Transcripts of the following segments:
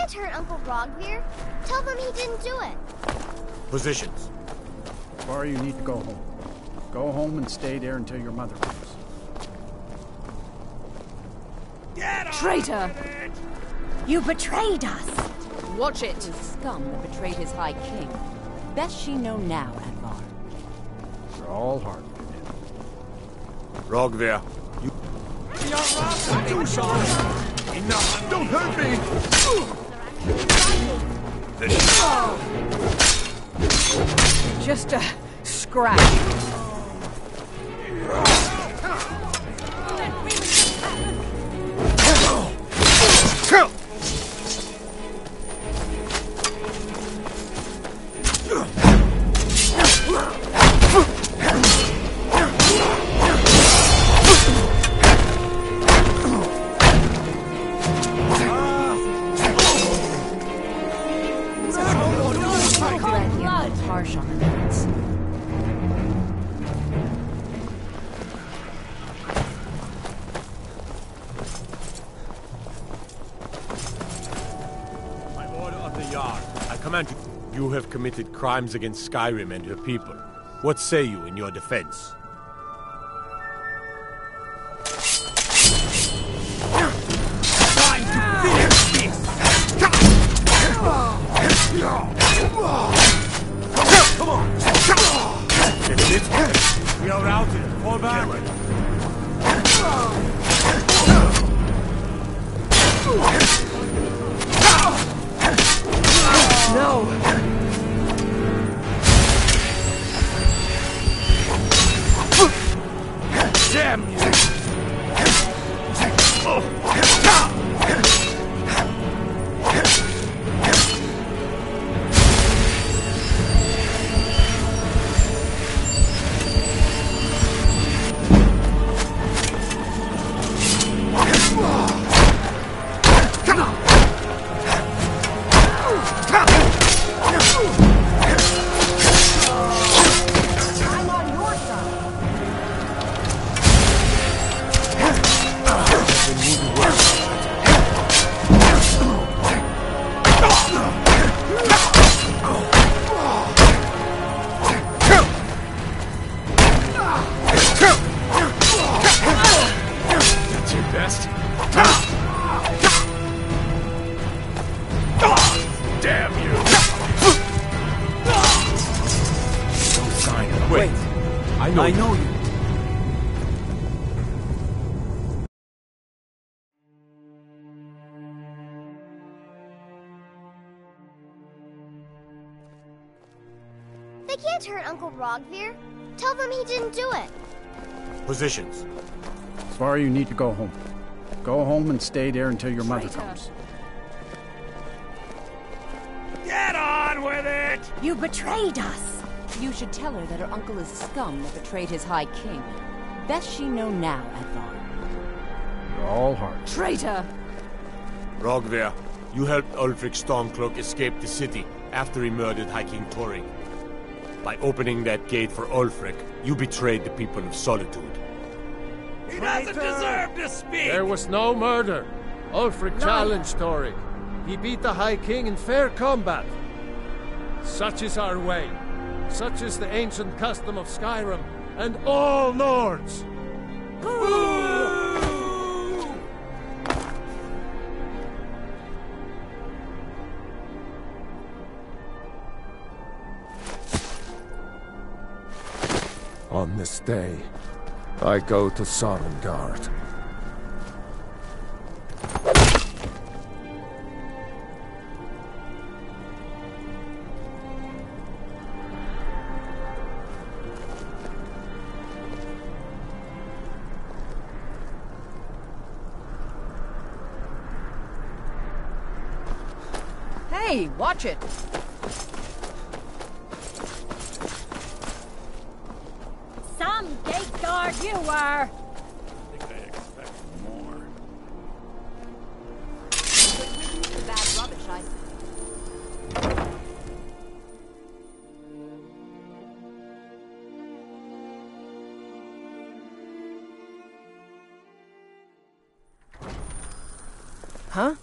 can't hurt Uncle Rogvir. Tell them he didn't do it. Positions. Or you need to go home. Go home and stay there until your mother comes. Traitor! You betrayed us! Watch it! The scum that betrayed his High King. Best she know now, Advar. They're all hard. Rogvir, you... Enough! Don't hurt me! Just a scratch. Harsh on the nerves. By order of the Jarl, I command you. You have committed crimes against Skyrim and her people. What say you in your defense? Time to finish this! Come on! That's it. We are routed. Fall back. No! Damn you! Damn you! No sign of... Wait. I know you. They can't hurt Uncle Rogvir. Tell them he didn't do it. Positions. Svar, you need to go home. Go home and stay there until your mother comes. Get on with it! You betrayed us! You should tell her that her uncle is scum that betrayed his High King. Best she know now, Advar. They're all hard. Traitor! Rogvir, you helped Ulfric Stormcloak escape the city after he murdered High King Thorin. By opening that gate for Ulfric, you betrayed the people of Solitude. He doesn't deserve to speak! There was no murder. Ulfric challenged Thorin. He beat the High King in fair combat. Such is our way. Such is the ancient custom of Skyrim and all Nords. On this day, I go to Sovngarde. Hey, watch it! Some gate guard you were! I think I expected more. The bad rubbish, I see. Huh?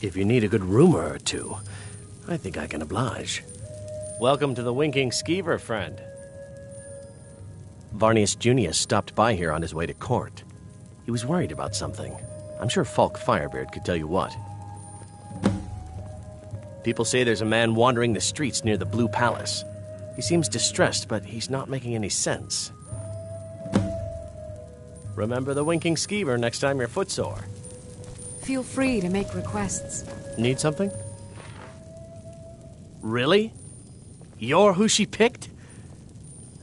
If you need a good rumor or two, I think I can oblige. Welcome to the Winking Skeever, friend. Varnius Junius stopped by here on his way to court. He was worried about something. I'm sure Falk Firebeard could tell you what. People say there's a man wandering the streets near the Blue Palace. He seems distressed, but he's not making any sense. Remember the Winking Skeever next time you're footsore. Feel free to make requests. Need something? Really? You're who she picked?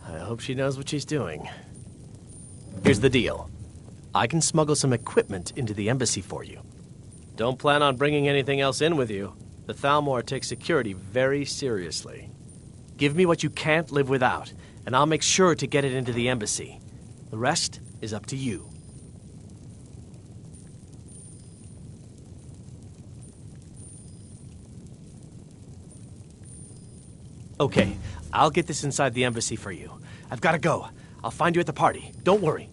I hope she knows what she's doing. Here's the deal. I can smuggle some equipment into the embassy for you. Don't plan on bringing anything else in with you. The Thalmor takes security very seriously. Give me what you can't live without, and I'll make sure to get it into the embassy. The rest is up to you. Okay, I'll get this inside the embassy for you. I've got to go. I'll find you at the party. Don't worry.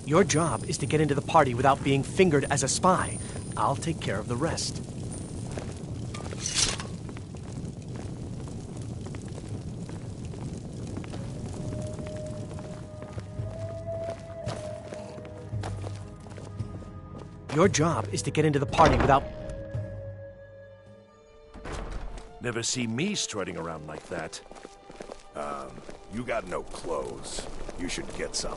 Your job is to get into the party without being fingered as a spy. I'll take care of the rest. Your job is to get into the party without... Never see me strutting around like that. You got no clothes. You should get some.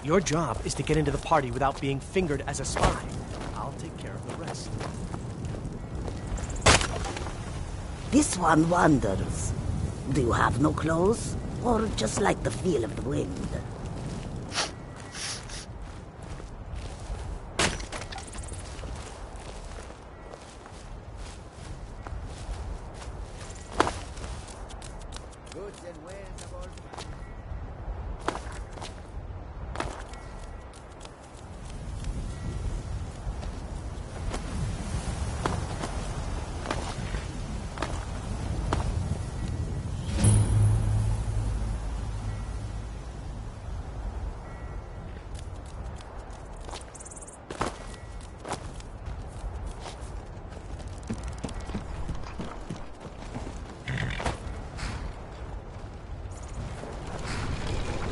Your job is to get into the party without being fingered as a spy. I'll take care of the rest. This one wonders. Do you have no clothes? Or just like the feel of the wind?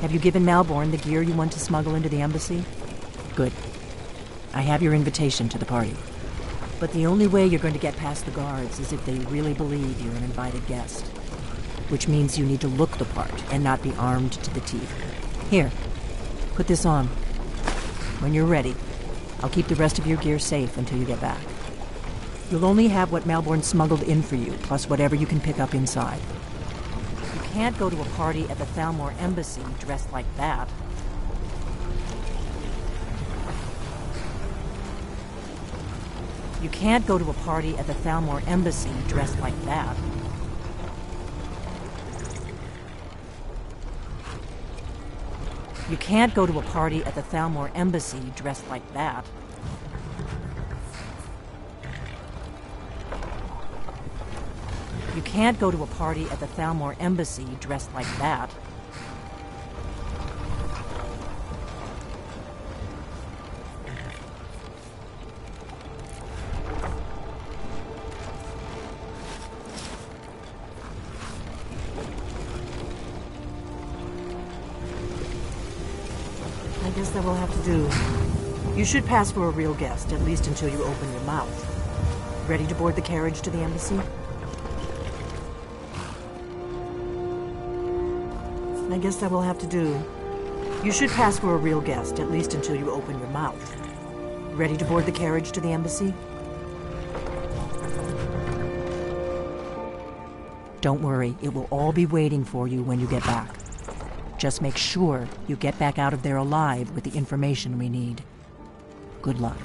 Have you given Malborn the gear you want to smuggle into the embassy? Good. I have your invitation to the party. But the only way you're going to get past the guards is if they really believe you're an invited guest. which means you need to look the part and not be armed to the teeth. Here, put this on. When you're ready, I'll keep the rest of your gear safe until you get back. You'll only have what Malborn smuggled in for you, plus whatever you can pick up inside. You can't go to a party at the Thalmor Embassy dressed like that. You can't go to a party at the Thalmor Embassy dressed like that. You can't go to a party at the Thalmor Embassy dressed like that. You can't go to a party at the Thalmor Embassy dressed like that. I guess that will have to do. You should pass for a real guest, at least until you open your mouth. Ready to board the carriage to the embassy? I guess that will have to do. You should pass for a real guest, at least until you open your mouth. Ready to board the carriage to the embassy? Don't worry, it will all be waiting for you when you get back. Just make sure you get back out of there alive with the information we need. Good luck.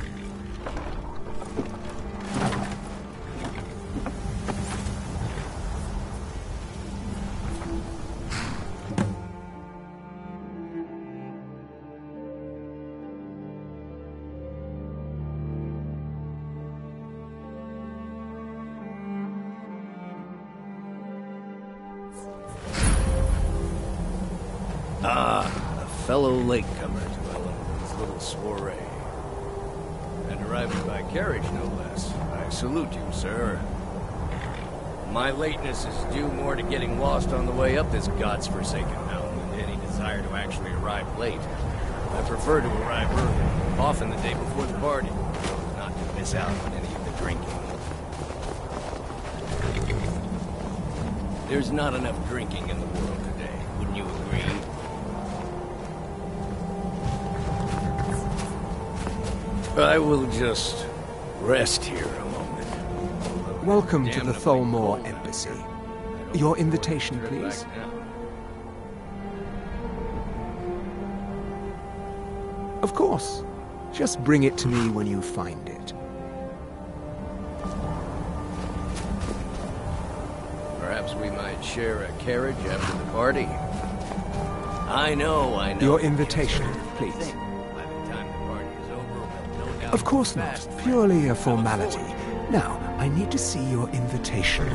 A fellow latecomer to Eleanor's little soiree. And arriving by carriage, no less. I salute you, sir. My lateness is due more to getting lost on the way up this god's-forsaken mountain than any desire to actually arrive late. I prefer to arrive early, often the day before the party, not to miss out on any of the drinking. There's not enough drinking in the world today, wouldn't you agree? I will just rest here a moment. Welcome to the Thalmor Embassy. Your invitation, please. Of course. Just bring it to me when you find it. Perhaps we might share a carriage after the party. I know. Your invitation, please. Of course not. Purely a formality. Now, I need to see your invitation.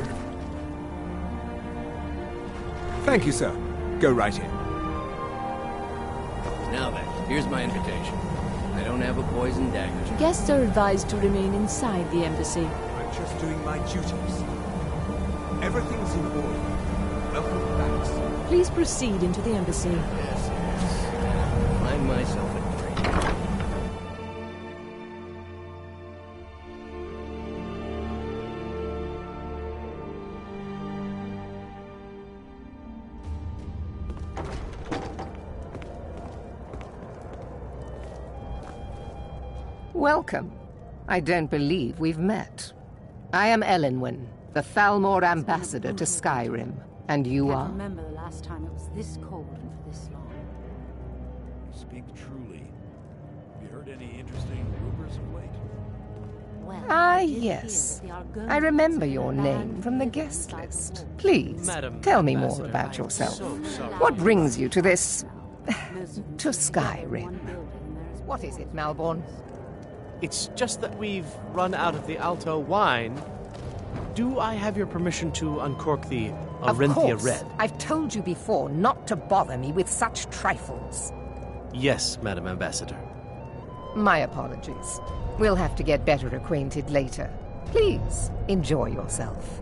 Thank you, sir. Go right in. Now then, here's my invitation. I don't have a poison dagger. Guests are advised to remain inside the embassy. I'm just doing my duties. Everything's in order. Welcome back, sir. Please proceed into the embassy. Yes. Find myself a drink. Welcome. I don't believe we've met. I am Elenwen, the Thalmor ambassador to Skyrim. And you are? I remember the last time it was this cold and for this long. Speak truly. Have you heard any interesting rumors of late? Well, yes. I remember your name from the guest list. Please, tell me more about yourself. What brings you to this... to Skyrim? What is it, Malborn? It's just that we've run out of the Alto wine. Do I have your permission to uncork the Arinthia Red? I've told you before not to bother me with such trifles. Yes, Madam Ambassador. My apologies. We'll have to get better acquainted later. Please, enjoy yourself.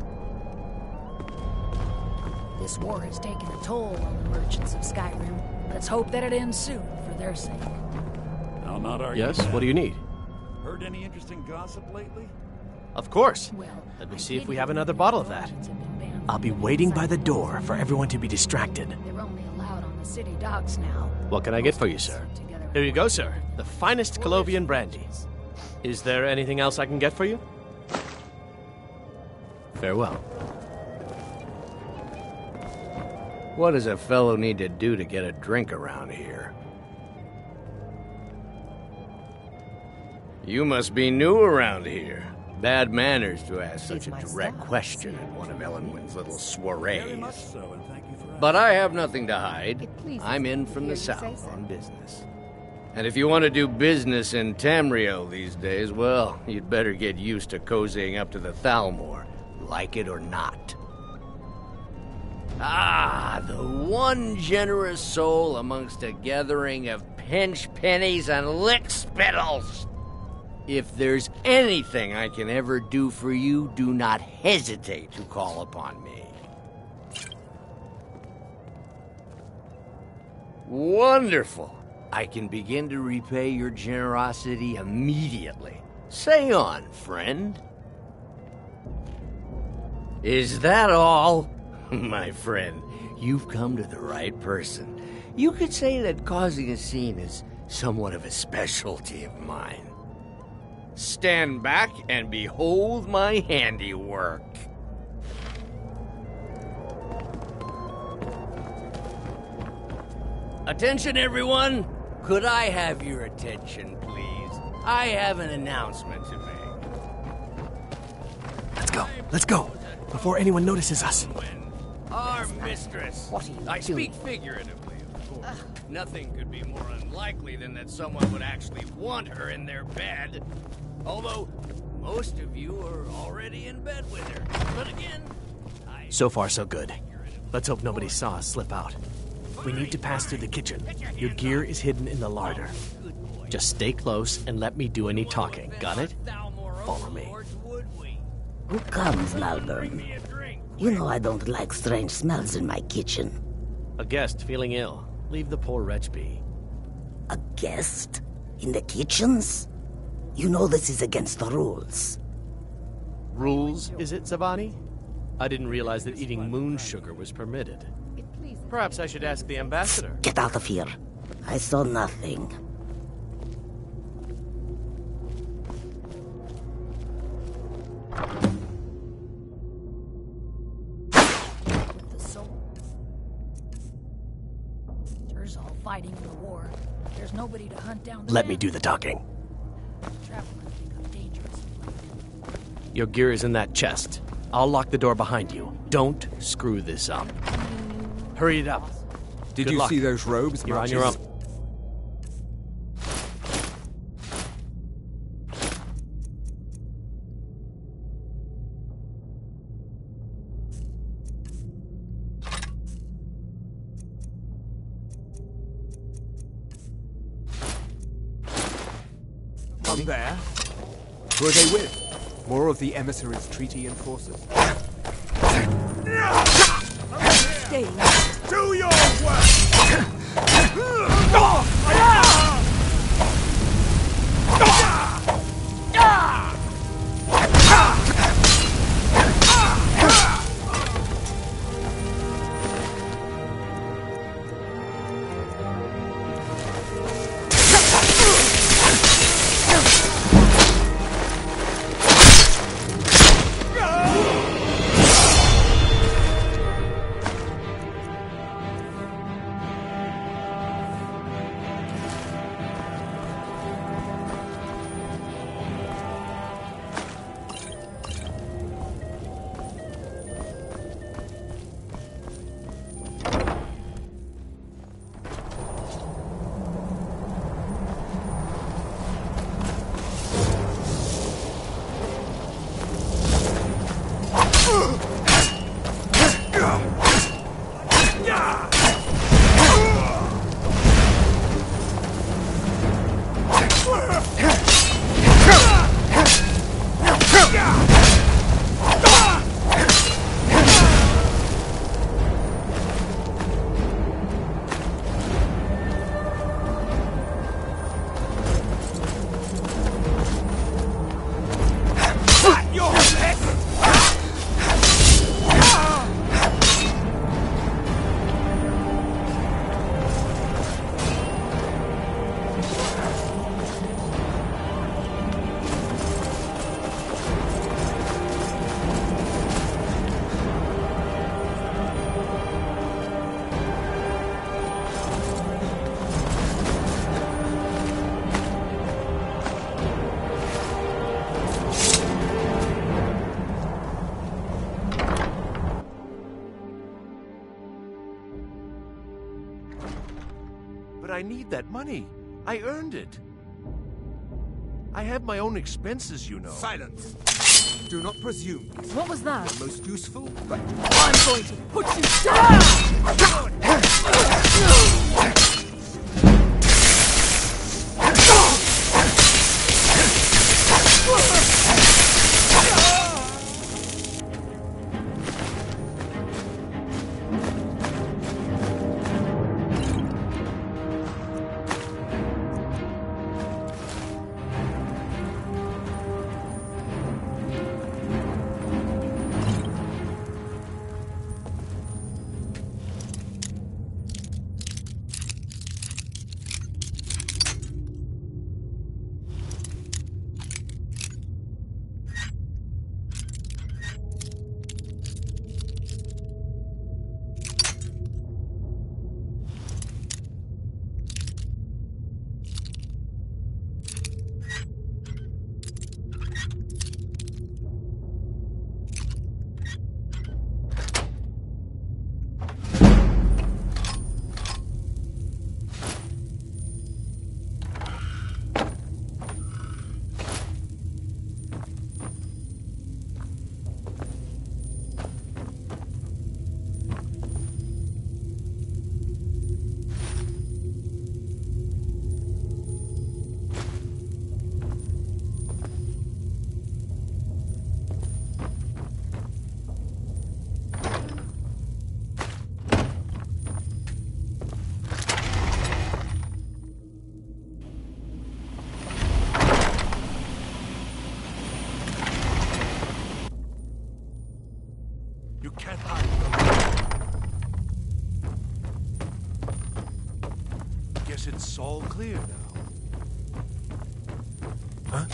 This war has taken a toll on the merchants of Skyrim. Let's hope that it ends soon, for their sake. I'll not argue. Yes, what do you need? Heard any interesting gossip lately? Of course. Let me see if we have another bottle of that. I'll be waiting by the door for everyone to be distracted. They're only allowed on the city docks now. What can I get for you, sir? Here you go, sir. The finest Colovian brandy. Is there anything else I can get for you? Farewell. What does a fellow need to do to get a drink around here? You must be new around here. Bad manners to ask such a direct question at one of Ellenwyn's little soirees. But I have nothing to hide. I'm in from the south on business. And if you want to do business in Tamriel these days, well, you'd better get used to cozying up to the Thalmor, like it or not. Ah, the one generous soul amongst a gathering of pinch pennies and lick spittles. If there's anything I can ever do for you, do not hesitate to call upon me. Wonderful. I can begin to repay your generosity immediately. Say on, friend. Is that all? My friend, you've come to the right person. You could say that causing a scene is somewhat of a specialty of mine. Stand back and behold my handiwork. Attention, everyone! Could I have your attention, please? I have an announcement to make. Let's go, before anyone notices us. Our mistress. What are you I doing? speak figuratively, of course. Nothing could be more unlikely than that someone would actually want her in their bed. Although, most of you are already in bed with her. But again... So far, so good. Let's hope nobody saw us slip out. We need to pass through the kitchen. Your gear is hidden in the larder. Just stay close and let me do any talking. Got it? Follow me. Who comes, Malvern? You know I don't like strange smells in my kitchen. A guest feeling ill. Leave the poor wretch be. A guest? In the kitchens? You know this is against the rules. Rules, is it, Zavani? I didn't realize that eating moon sugar was permitted. Perhaps I should ask the ambassador. Get out of here. I saw nothing. With the soul. There's all fighting in the war. There's nobody to hunt down the Let me do the talking. Your gear is in that chest. I'll lock the door behind you. Don't screw this up. Hurry it up. Did Good you luck. see those robes? You're on your own. Come there. Who are they with? More of the emissaries' treaty enforcers? Stay. Do your work! But I need that money. I earned it. I have my own expenses, you know. Silence! Do not presume. What was that? The most useful, but I'm going to put you down! You can't hide from me. Guess it's all clear now. Huh?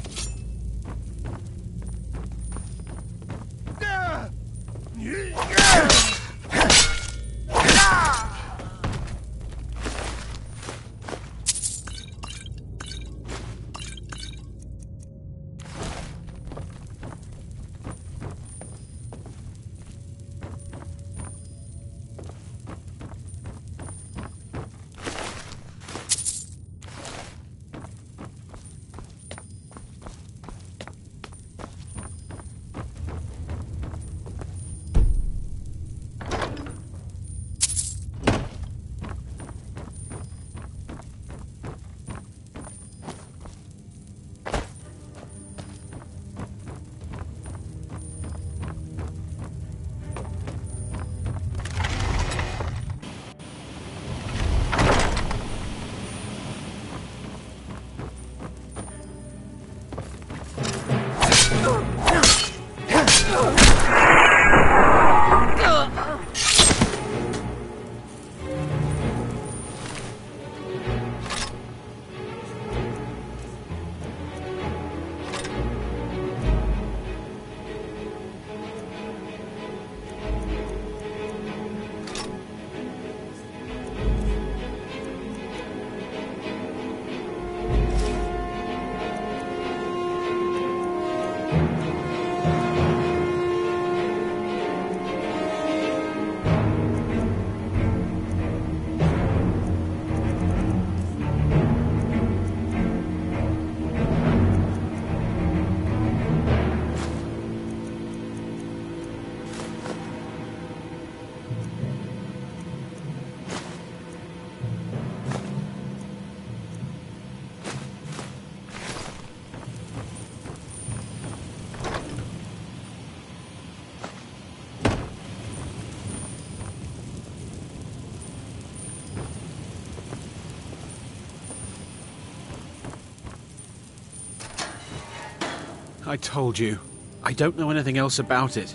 I told you. I don't know anything else about it.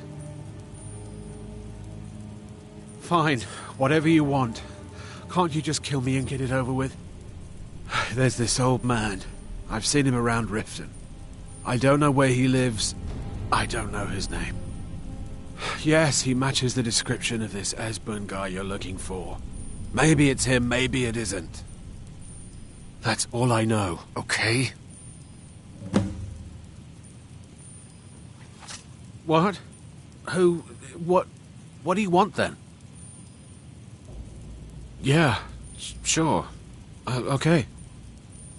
Fine, whatever you want. Can't you just kill me and get it over with? There's this old man. I've seen him around Riften. I don't know where he lives. I don't know his name. Yes, he matches the description of this Esbern guy you're looking for. Maybe it's him, maybe it isn't. That's all I know, okay? What? Who? What do you want then? Yeah, Sure. Okay.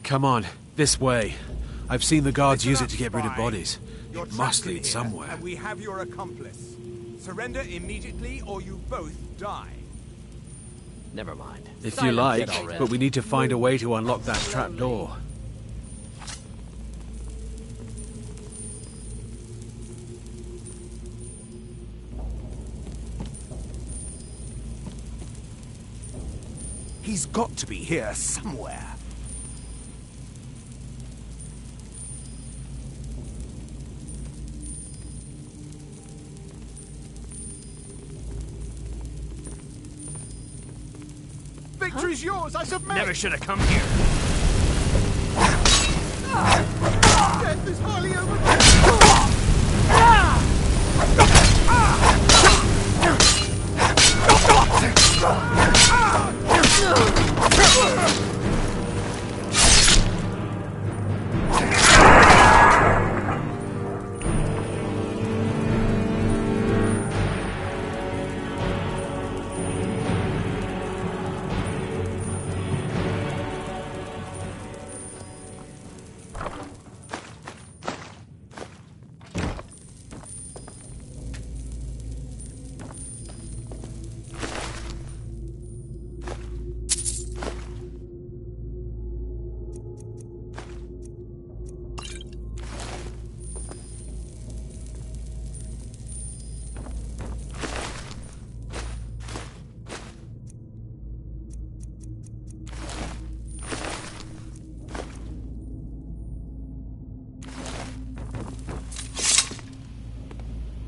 Come on, this way. I've seen the guards use it to get rid of bodies. You're It must trapped in lead here, somewhere. And we have your accomplice. Surrender immediately or you both die. Never mind. If you like, Get already. but we need to find a way to unlock that trap door. He's got to be here somewhere. Victory's yours, I submit! Never should have come here. Death is highly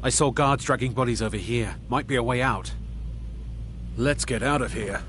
I saw guards dragging bodies over here. Might be a way out. Let's get out of here.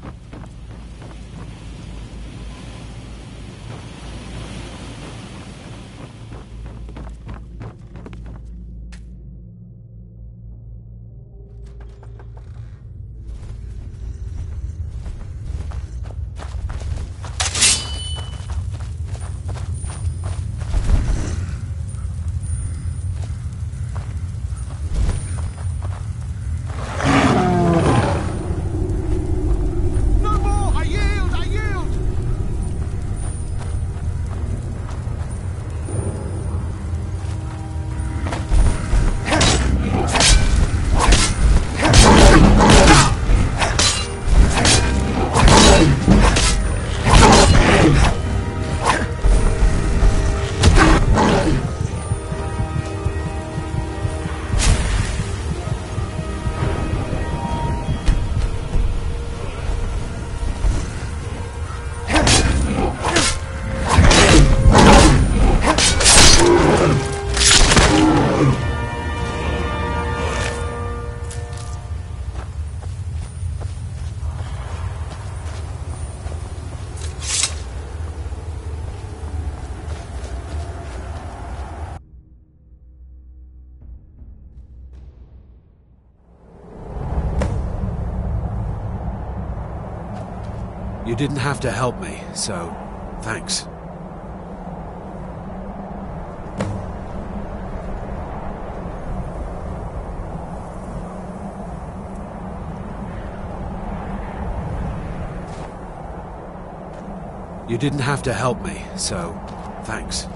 You didn't have to help me, so thanks. You didn't have to help me, so thanks.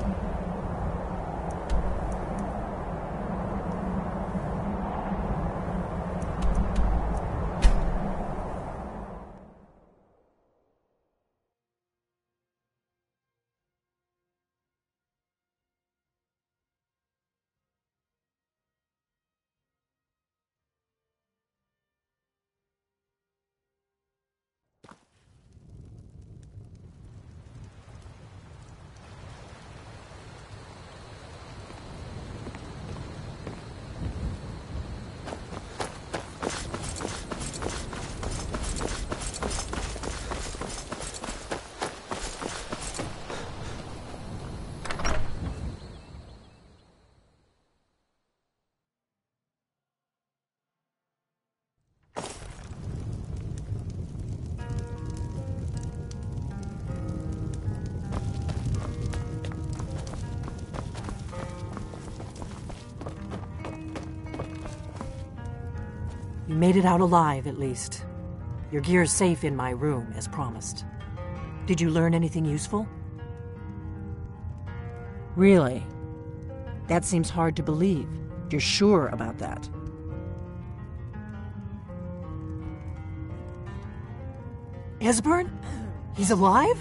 You made it out alive, at least. Your gear's safe in my room, as promised. Did you learn anything useful? Really? That seems hard to believe. You're sure about that? Esbern? He's alive?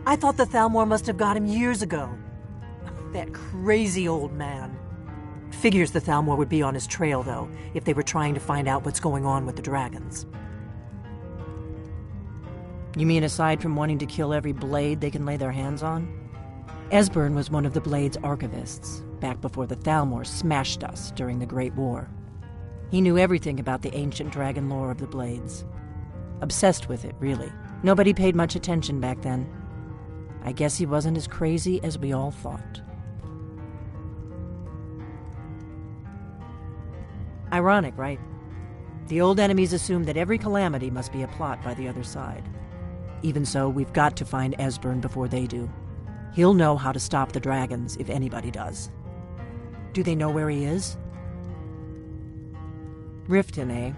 I thought the Thalmor must have got him years ago. That crazy old man. Figures the Thalmor would be on his trail, though, if they were trying to find out what's going on with the dragons. You mean aside from wanting to kill every blade they can lay their hands on? Esbern was one of the Blade's archivists, back before the Thalmor smashed us during the Great War. He knew everything about the ancient dragon lore of the Blades. Obsessed with it, really. Nobody paid much attention back then. I guess he wasn't as crazy as we all thought. Ironic, right? The old enemies assumed that every calamity must be a plot by the other side. Even so, we've got to find Esbern before they do. He'll know how to stop the dragons if anybody does. Do they know where he is? Riften, eh?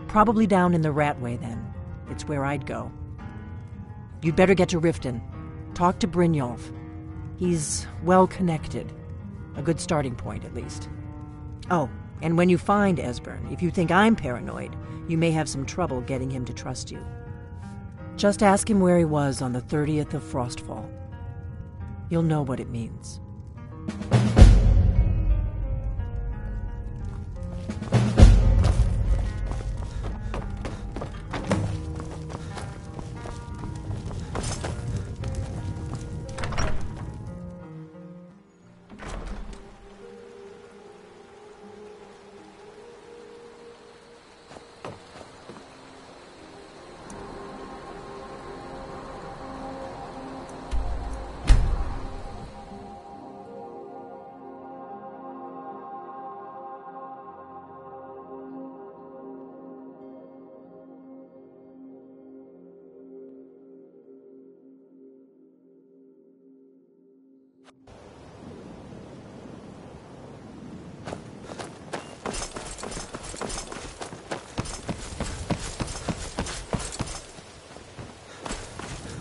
Probably down in the Ratway, then. It's where I'd go. You'd better get to Riften. Talk to Brynjolf. He's well-connected. A good starting point, at least. Oh, and when you find Esbern, if you think I'm paranoid, you may have some trouble getting him to trust you. Just ask him where he was on the 30th of Frostfall. You'll know what it means.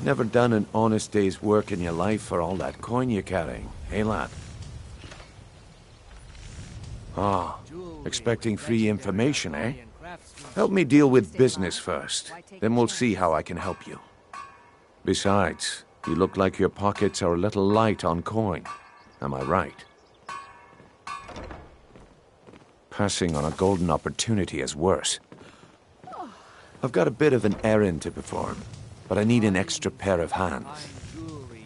Never done an honest day's work in your life for all that coin you're carrying, eh, lad? Ah, expecting free information, eh? Help me deal with business first, then we'll see how I can help you. Besides, you look like your pockets are a little light on coin. Am I right? Passing on a golden opportunity is worse. I've got a bit of an errand to perform, but I need an extra pair of hands.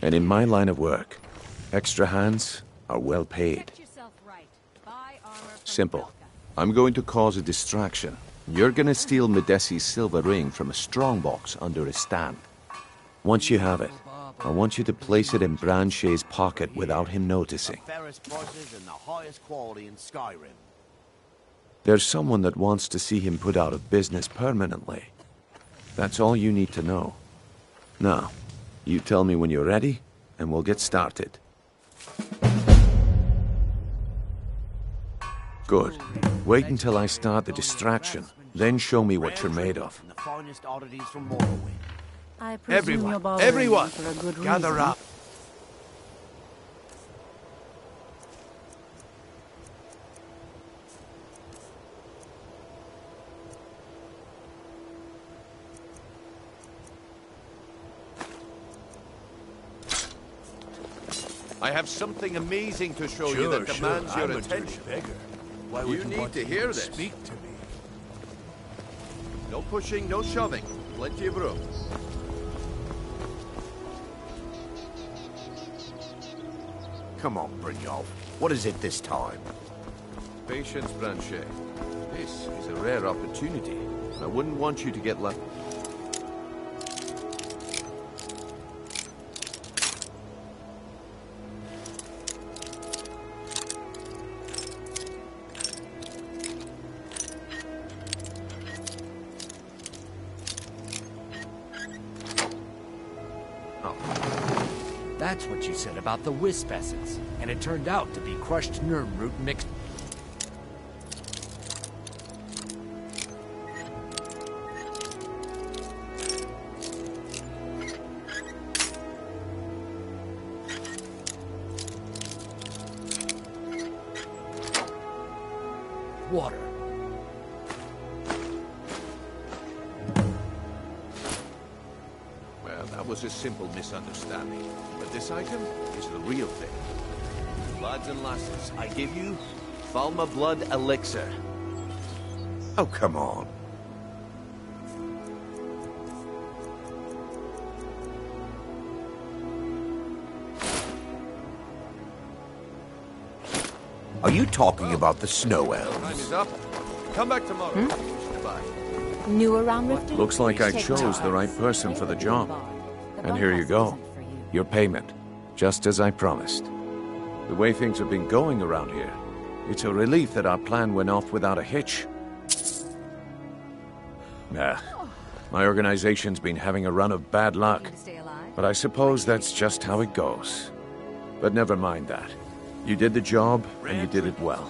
And in my line of work, extra hands are well paid. Simple. I'm going to cause a distraction. You're gonna steal Medesi's silver ring from a strongbox under his stand. Once you have it, I want you to place it in Branche's pocket without him noticing. There's someone that wants to see him put out of business permanently. That's all you need to know. Now, you tell me when you're ready, and we'll get started. Good. Wait until I start the distraction, then show me what you're made of. Everyone, gather up. I have something amazing to show you that demands your attention. Why You need to hear this. Speak to me. No pushing, no shoving. Plenty of room. Come on, Brynjolf. What is it this time? Patience, Branche. This is a rare opportunity. I wouldn't want you to get left. That's what you said about the wisp essence, and it turned out to be crushed Nirnroot mixed. was a simple misunderstanding. But this item is the real thing. Lads and lasses, I give you Falma Blood Elixir. Oh, come on. Are you talking about the snow elves? Time is up. Come back tomorrow. Goodbye. New around Riften? Looks like I Take chose the right person for the job. And here you go. Your payment. Just as I promised. The way things have been going around here, it's a relief that our plan went off without a hitch. Nah. My organization's been having a run of bad luck. But I suppose that's just how it goes. But never mind that. You did the job, and you did it well.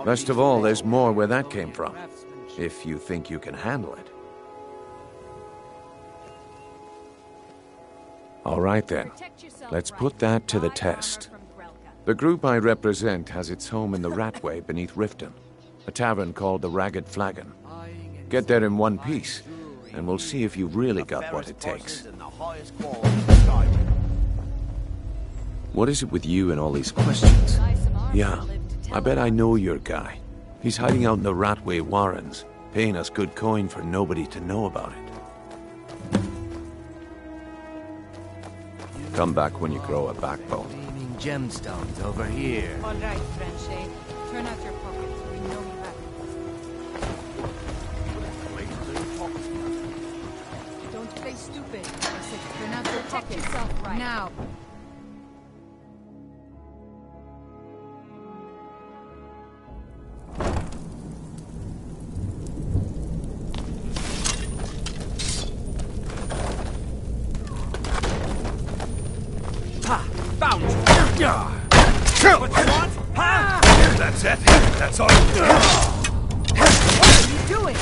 Best of all, there's more where that came from. If you think you can handle it. All right then. Let's put that to the test. The group I represent has its home in the Ratway beneath Riften, a tavern called the Ragged Flagon. Get there in one piece, and we'll see if you've really got what it takes. What is it with you and all these questions? Yeah, I bet I know your guy. He's hiding out in the Ratway Warrens, paying us good coin for nobody to know about it. Come back when you grow a backbone. Gemstones over here. All right, Frenchy. Turn out your pockets. We know you have it. Don't play stupid. I said turn out your pockets. Right. Now. Found you! What you want? Huh? That's it. That's all. What are you doing?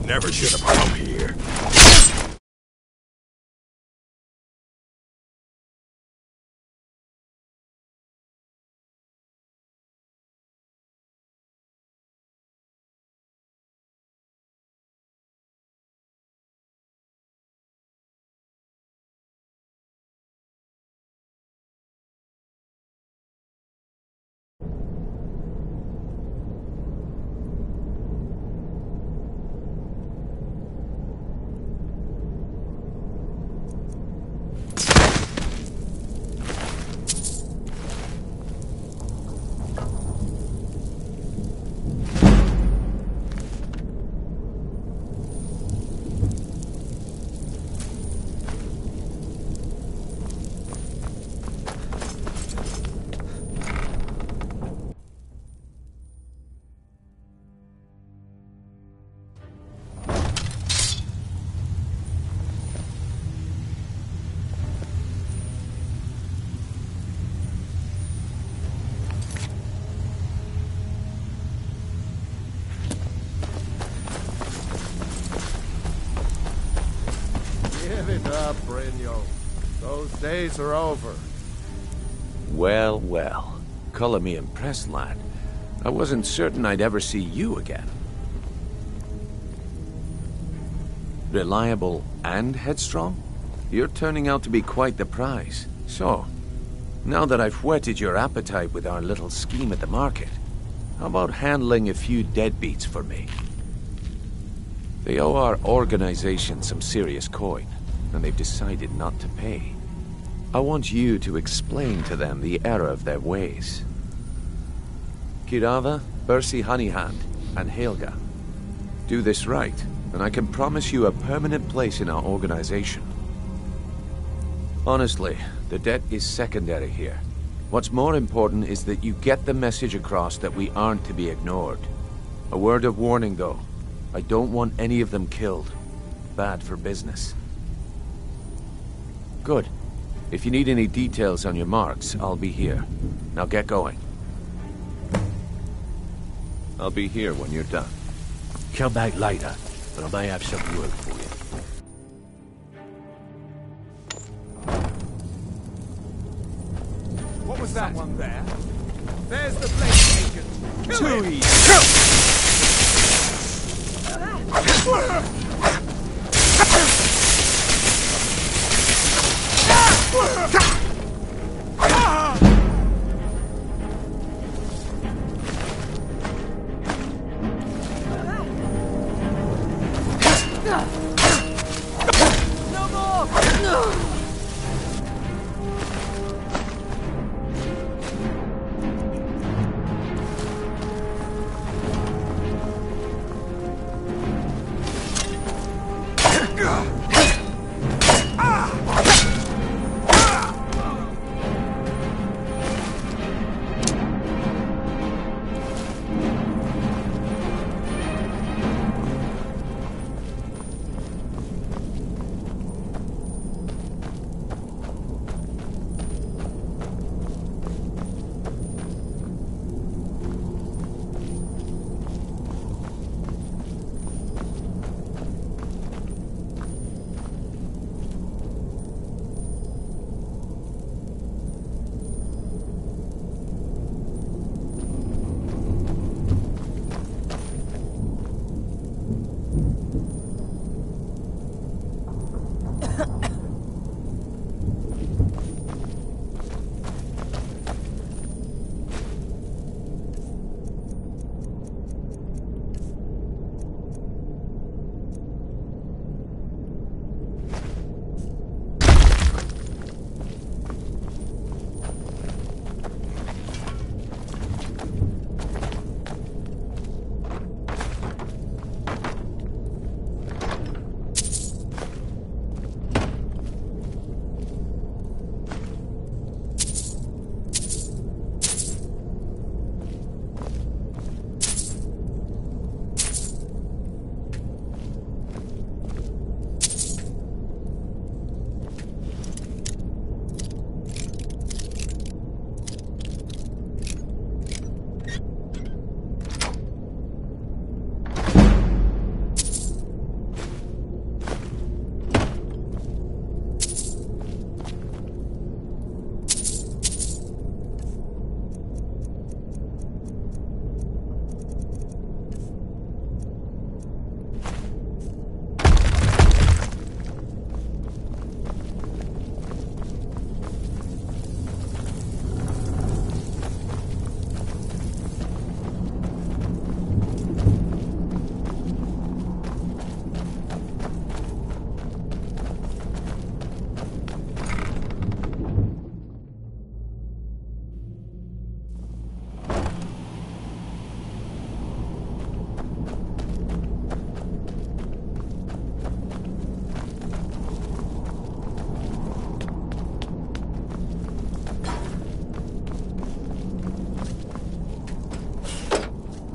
Never should have come here. it up, Brynjo. Those days are over. Well, well. Color me impressed, lad. I wasn't certain I'd ever see you again. Reliable and headstrong? You're turning out to be quite the prize. So, now that I've whetted your appetite with our little scheme at the market, how about handling a few deadbeats for me? They owe our organization some serious coin, and they've decided not to pay. I want you to explain to them the error of their ways. Kirava, Bersi Honeyhand, and Helga. Do this right, and I can promise you a permanent place in our organization. Honestly, the debt is secondary here. What's more important is that you get the message across that we aren't to be ignored. A word of warning, though. I don't want any of them killed. Bad for business. Good. If you need any details on your marks, I'll be here. Now get going. I'll be here when you're done. Come back later, but I may have some work for you. What was that one there? There's the blade agent. Kill him! No more!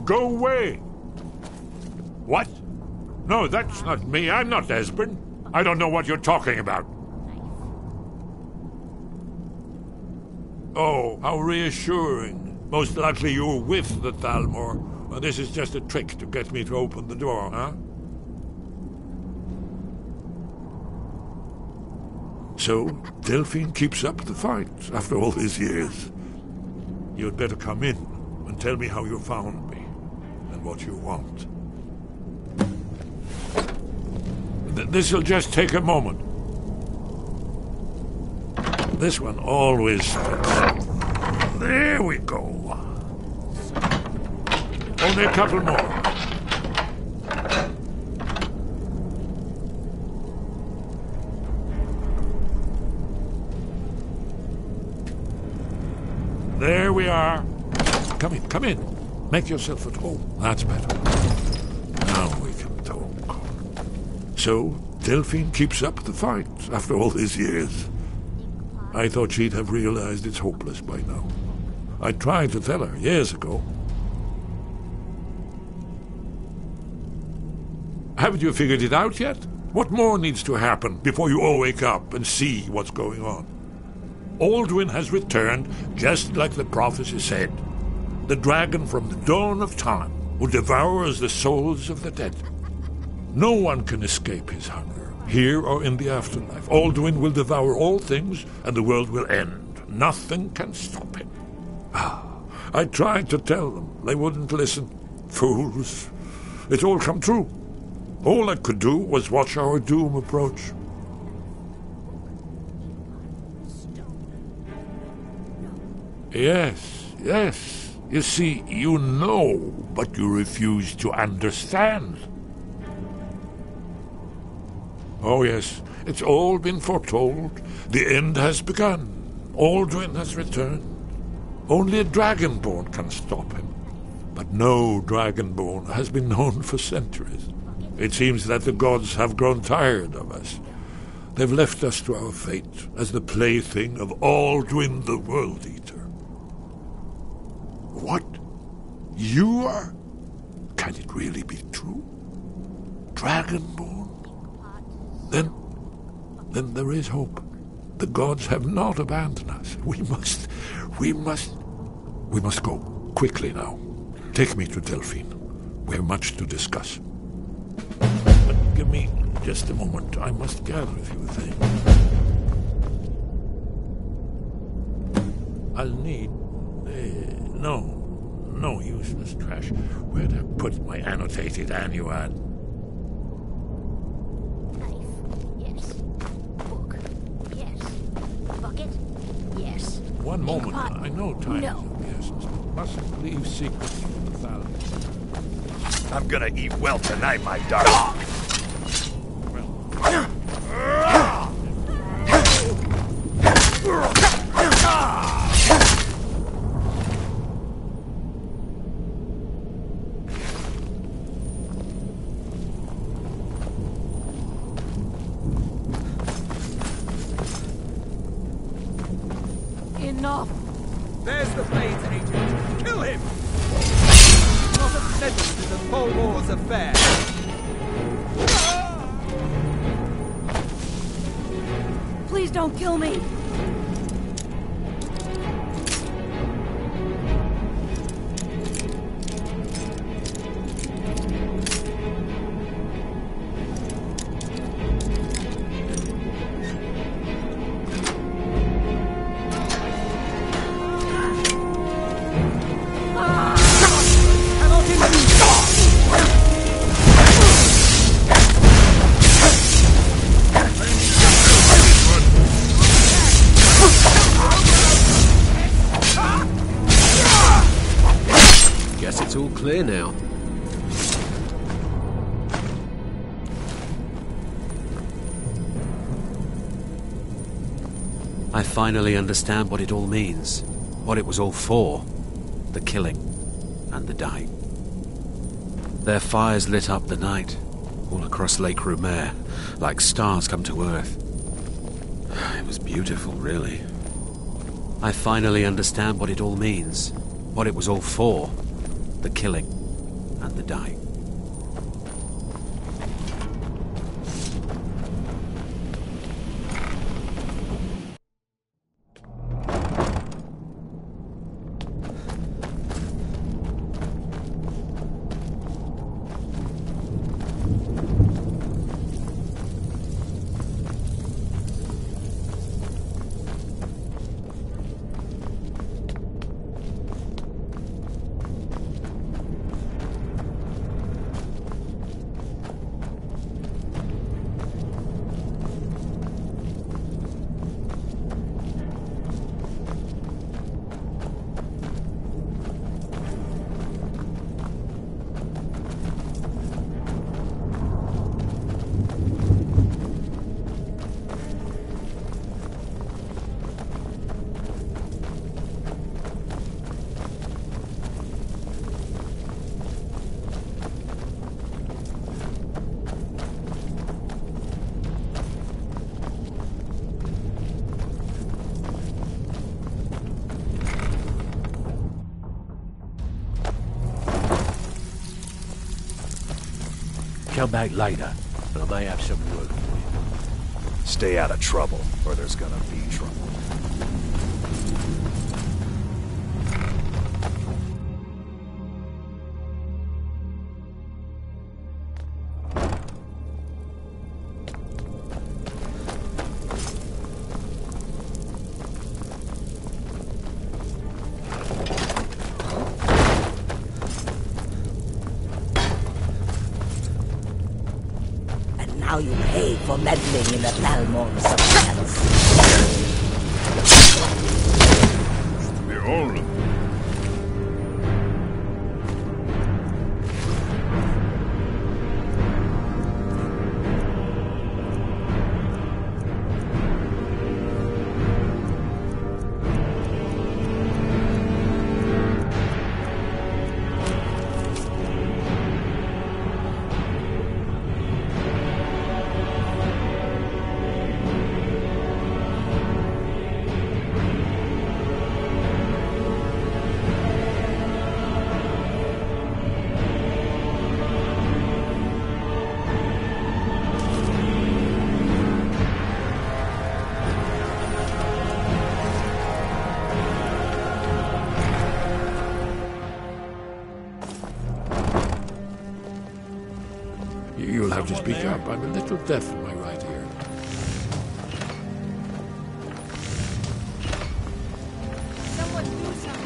Go away! What? No, that's not me. I'm not Esbern. I don't know what you're talking about. Oh, how reassuring. Most likely you're with the Thalmor. Well, this is just a trick to get me to open the door, huh? So, Delphine keeps up the fight after all these years. You'd better come in and tell me how you found me and what you want. This'll just take a moment. This one always fits. There we go. Only a couple more. There we are. Come in. Make yourself at home. That's better. Now we can talk. So, Delphine keeps up the fight after all these years. I thought she'd have realized it's hopeless by now. I tried to tell her years ago. Haven't you figured it out yet? What more needs to happen before you all wake up and see what's going on? Alduin has returned, just like the prophecy said. The dragon from the dawn of time, who devours the souls of the dead. No one can escape his hunger, here or in the afterlife. Alduin will devour all things, and the world will end. Nothing can stop him. I tried to tell them. They wouldn't listen. Fools. It's all come true. All I could do was watch our doom approach. Yes. You see, you know, but you refuse to understand. Oh, yes, it's all been foretold. The end has begun. Alduin has returned. Only a dragonborn can stop him. But no dragonborn has been known for centuries. It seems that the gods have grown tired of us. They've left us to our fate as the plaything of Alduin the World Eater. What? You are? Can it really be true? Dragonborn? Then there is hope. The gods have not abandoned us. We must go quickly now. Take me to Delphine. We have much to discuss. But give me just a moment. I must gather a few things. I'll need... No useless trash. Where'd I put my annotated annuad? Yes. Book. Yes. Bucket. Yes. One moment. Pot. I know time No. is of the essence, but mustn't leave secrets from the thousands. I'm gonna eat well tonight, my darling. Enough! There's the Blades agent. Kill him! Not a meddle to the Folwar's affair. Please don't kill me! Guess it's all clear now. I finally understand what it all means. What it was all for. The killing and the dying. Their fires lit up the night, all across Lake Rumer, like stars come to Earth. It was beautiful, really. I finally understand what it all means. What it was all for. The killing and the dying. come back later. I may have some work for you. Stay out of trouble, or there's gonna be trouble. Now you pay for meddling in the Thalmor's affairs. The old. You'll have to speak up. I'm a little deaf in my right ear. Someone do something.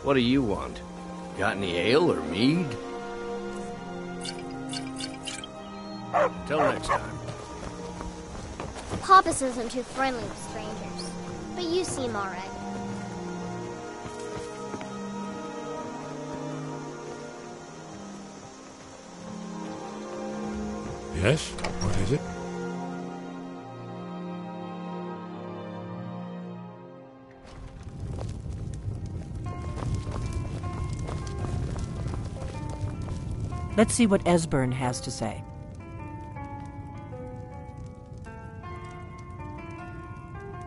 What do you want? Got any ale or mead? Till next time. Papas isn't too friendly with strangers, but you seem alright. Yes? What is it? Let's see what Esbern has to say.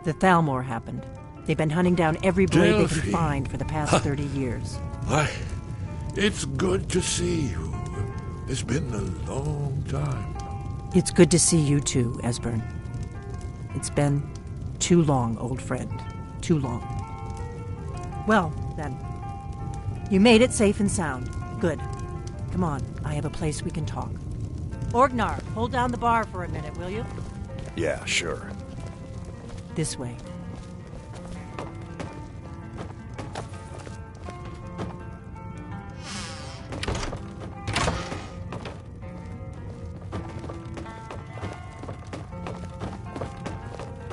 The Thalmor happened. They've been hunting down every blade they can find for the past 30 years. It's good to see you. It's been a long time. It's good to see you too, Esbern. It's been too long, old friend. Too long. Well, then. You made it safe and sound. Good. Come on, I have a place we can talk. Orgnar, hold down the bar for a minute, will you? Yeah, sure. This way.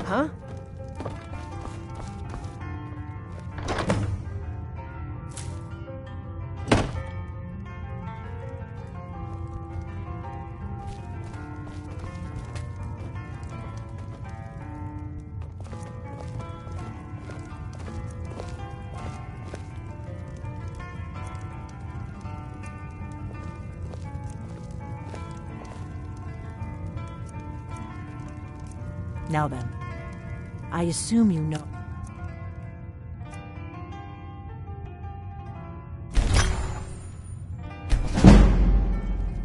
Huh? Now then, I assume you know.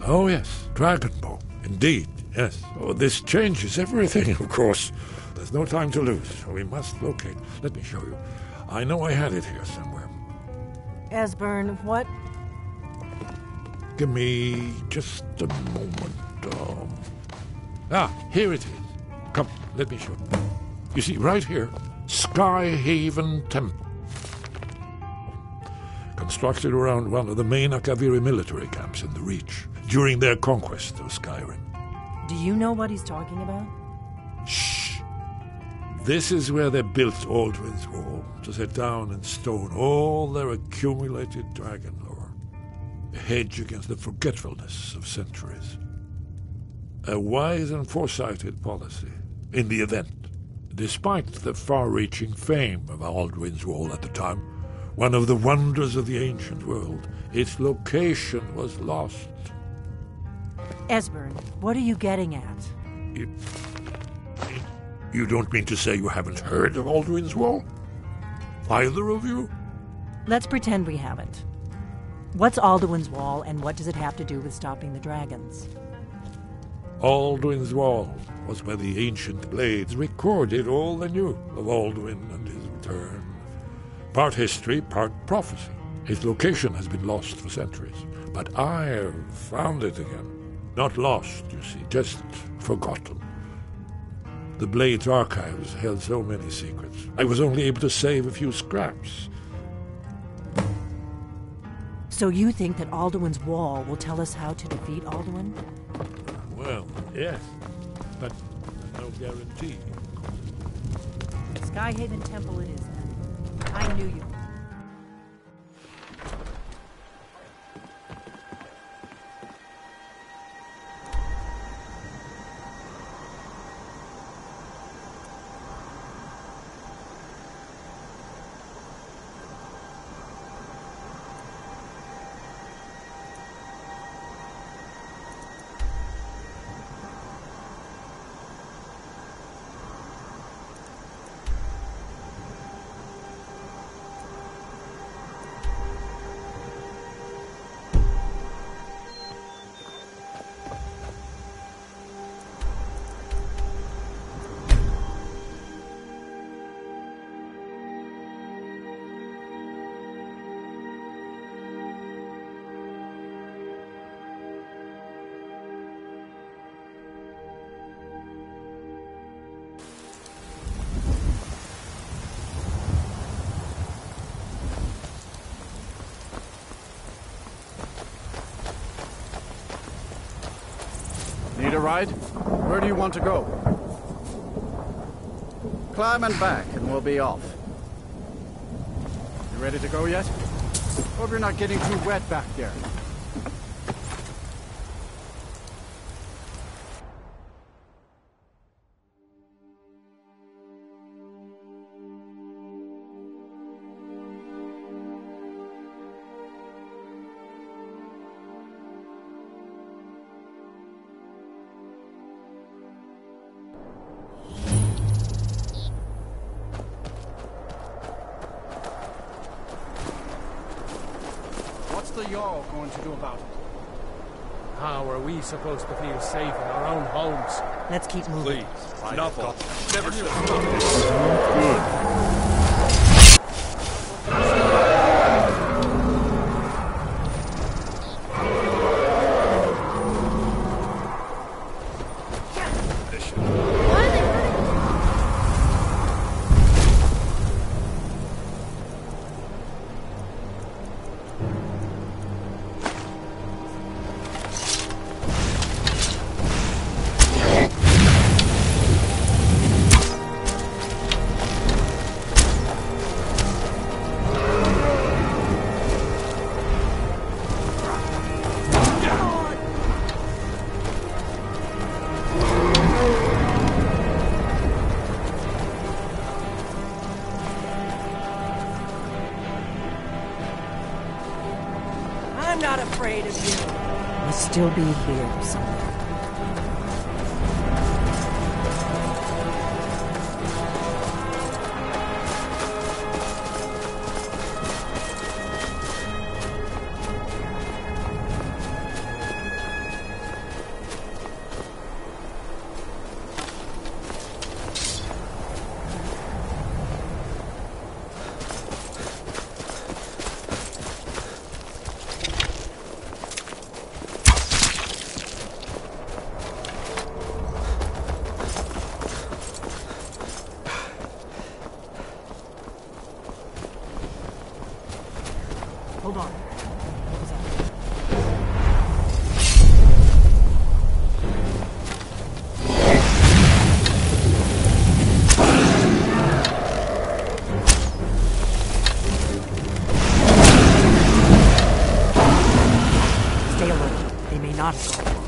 Oh, yes, Dragonbow. Indeed, yes. Oh, this changes everything, of course. There's no time to lose, so we must locate. Let me show you. I know I had it here somewhere. Esbern, what? Give me just a moment. Here it is. Come, let me show you. You see, right here, Skyhaven Temple. Constructed around one of the main Akaviri military camps in the Reach during their conquest of Skyrim. Do you know what he's talking about? Shh. This is where they built Aldwin's Wall, to set down in stone all their accumulated dragon lore. A hedge against the forgetfulness of centuries. A wise and foresighted policy, in the event. Despite the far-reaching fame of Aldwin's Wall at the time, one of the wonders of the ancient world, its location was lost. Esbern, what are you getting at? You don't mean to say you haven't heard of Aldwin's Wall? Either of you? Let's pretend we haven't. What's Alduin's Wall, and what does it have to do with stopping the dragons? Alduin's Wall was where the ancient blades recorded all they knew of Alduin and his return. Part history, part prophecy. His location has been lost for centuries, but I've found it again. Not lost, you see, just forgotten. The Blade's archives held so many secrets. I was only able to save a few scraps. So you think that Alduin's Wall will tell us how to defeat Alduin? Well, yes, but there's no guarantee. Skyhaven Temple it is, then. I knew you. Need a ride? Where do you want to go? Climb and back, and we'll be off. You ready to go yet? Hope you're not getting too wet back there. What's the Jarl going to do about it? How are we supposed to feel safe in our own homes? Let's keep moving. Please, enough of it. Never should have I'm not afraid of you. We'll still be here somewhere. Hold on. What was that? not have gone wrong.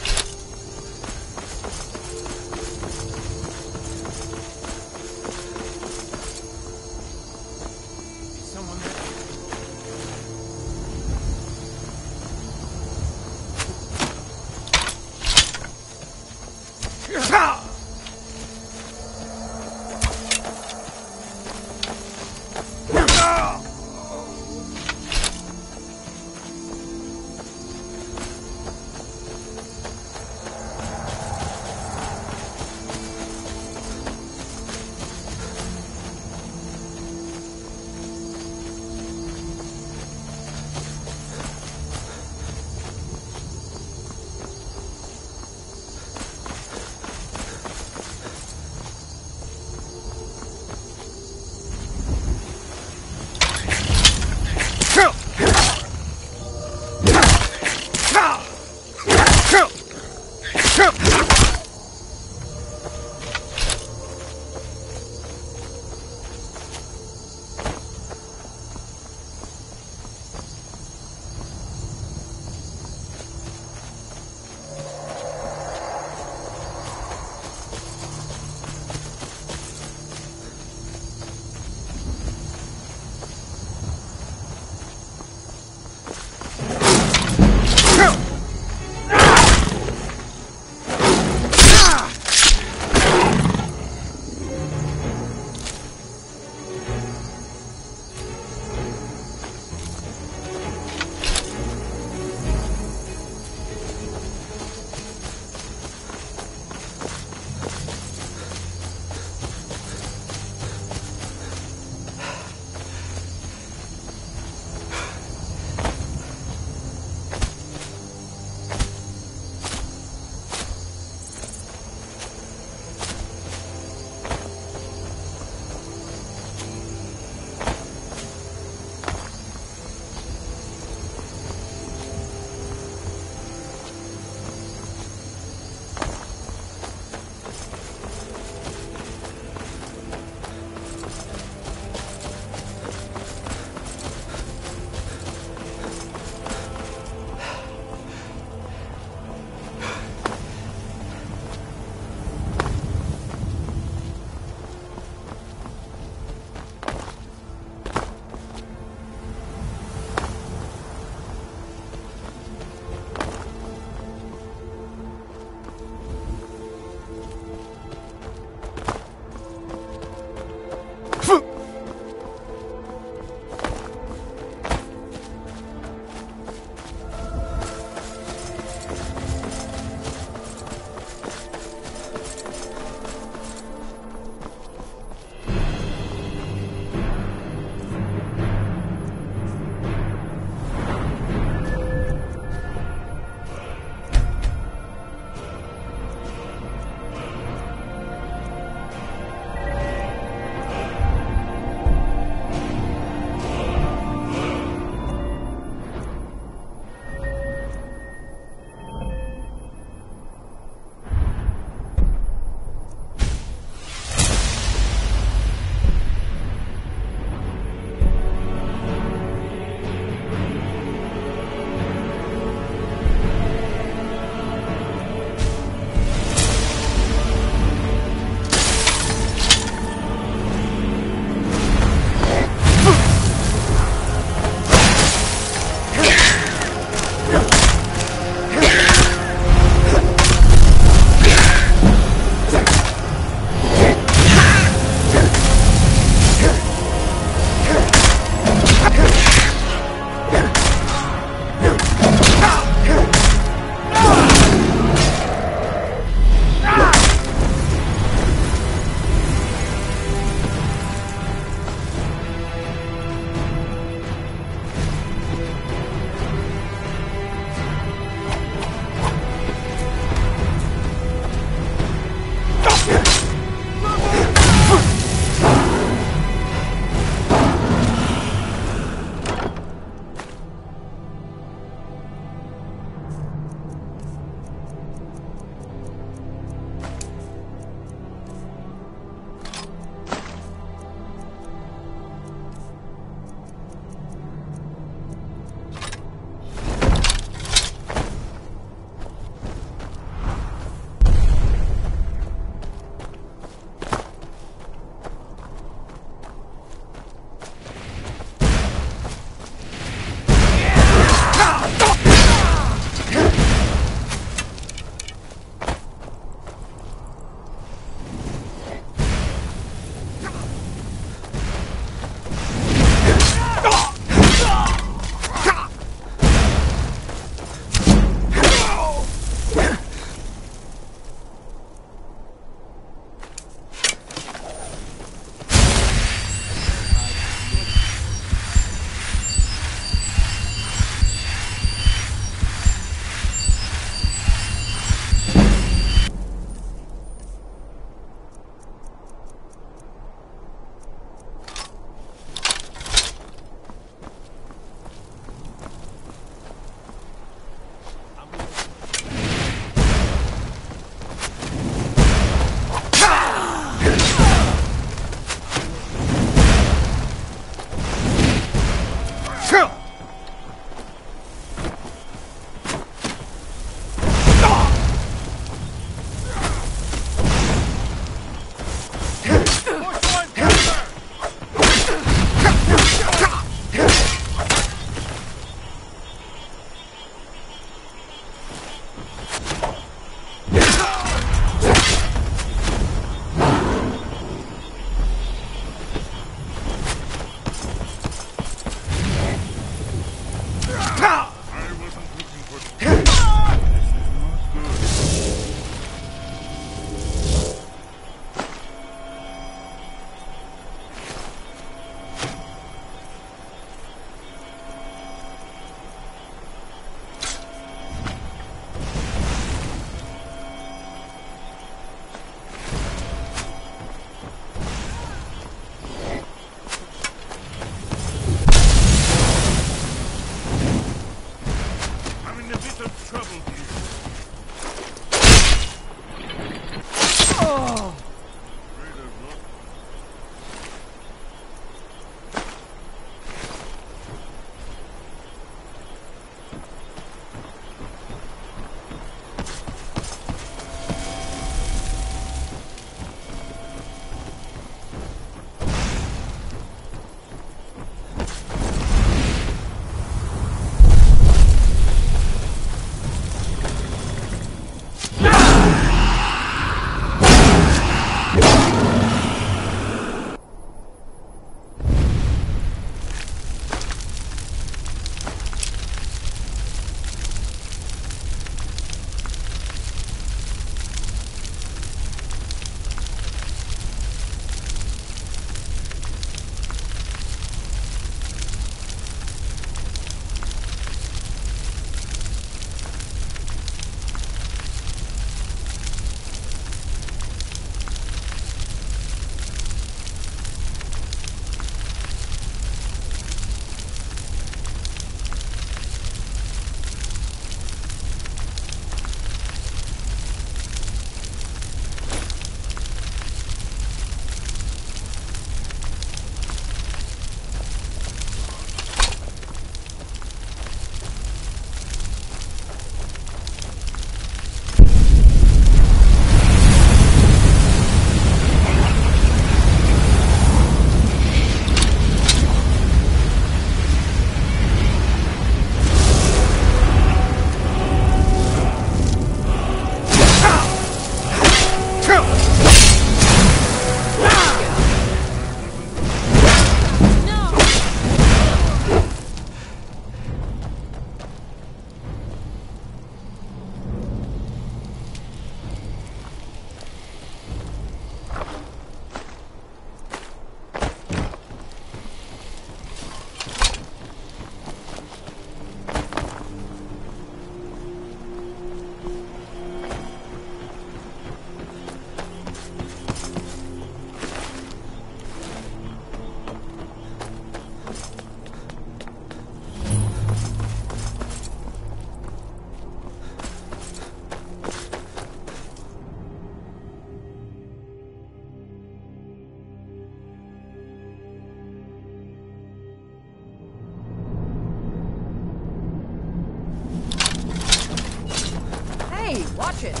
me! Watch it!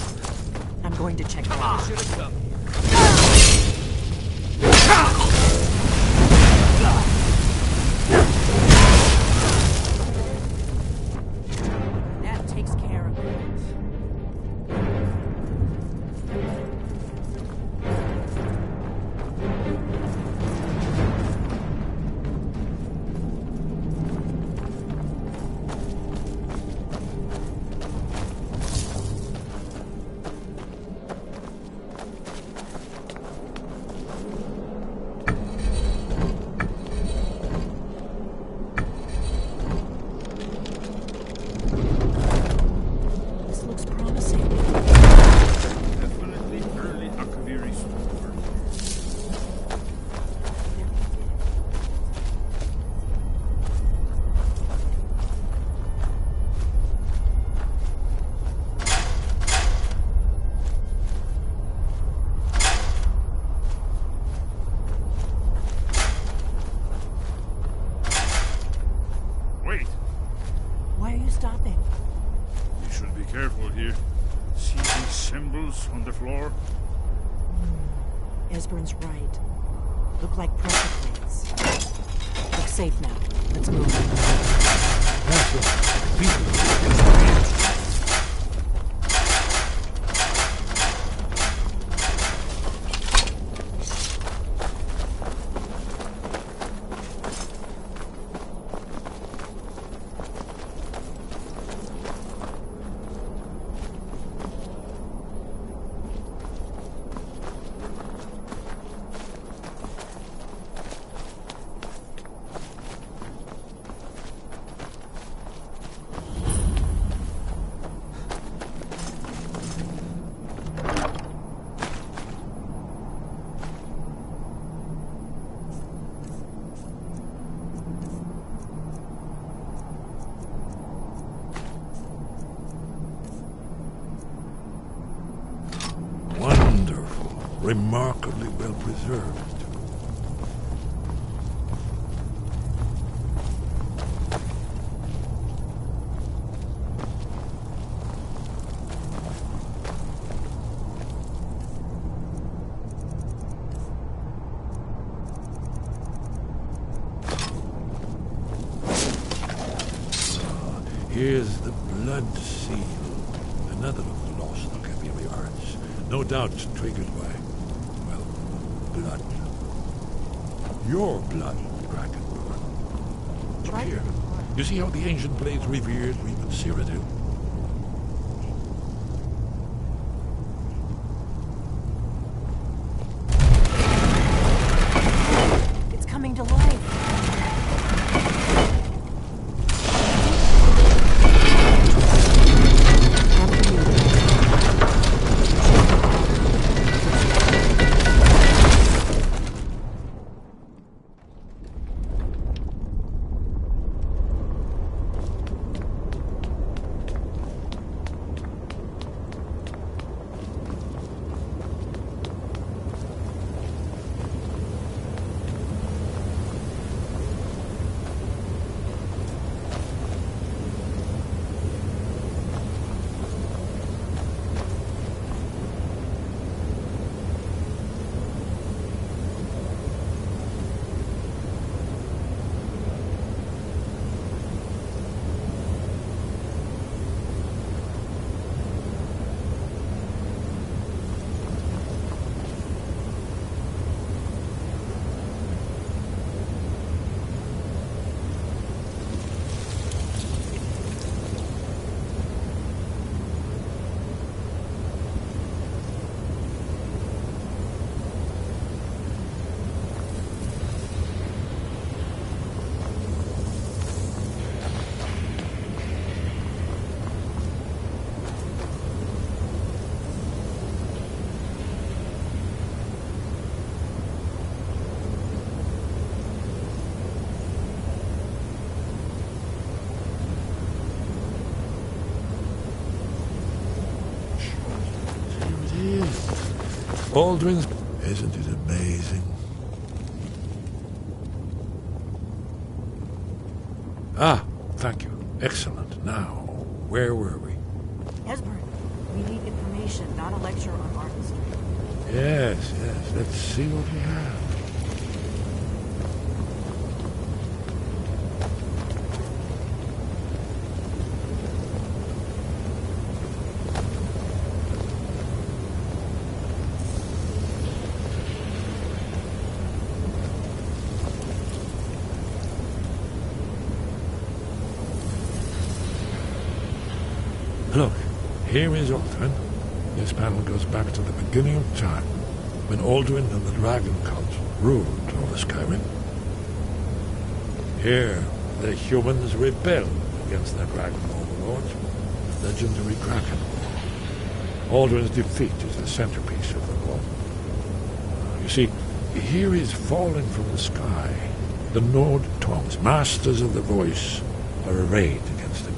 I'm going to check it out. Should have come. That takes care of it. This looks promising. Definitely early Akaviri stonework. Wait, Why are you stopping? you should be careful here. See these symbols on the floor? Esbern's right. Look like pressure plates. Look safe now. Let's move. Wonderful. Remarkably well preserved. Here's the blood seal. Another of the lost Akaviri arts. No doubt triggered by, well, blood. Your blood, Dragonborn. Look here. You see how the ancient blades revered even Cyrodiil? It's coming to life. Aldrin's... Isn't it amazing? Ah, thank you. Excellent. Now, where were we? Esbern, We need information, not a lecture on art history. Yes, yes. Let's see what we have. Look, here is Alduin. This panel goes back to the beginning of time, when Alduin and the Dragon Cult ruled over Skyrim. Here, the humans rebelled against their dragon overlords, the legendary Kraken War. Alduin's defeat is the centerpiece of the war. You see, here is falling from the sky. The Nord Tongs, masters of the voice, are arrayed against him.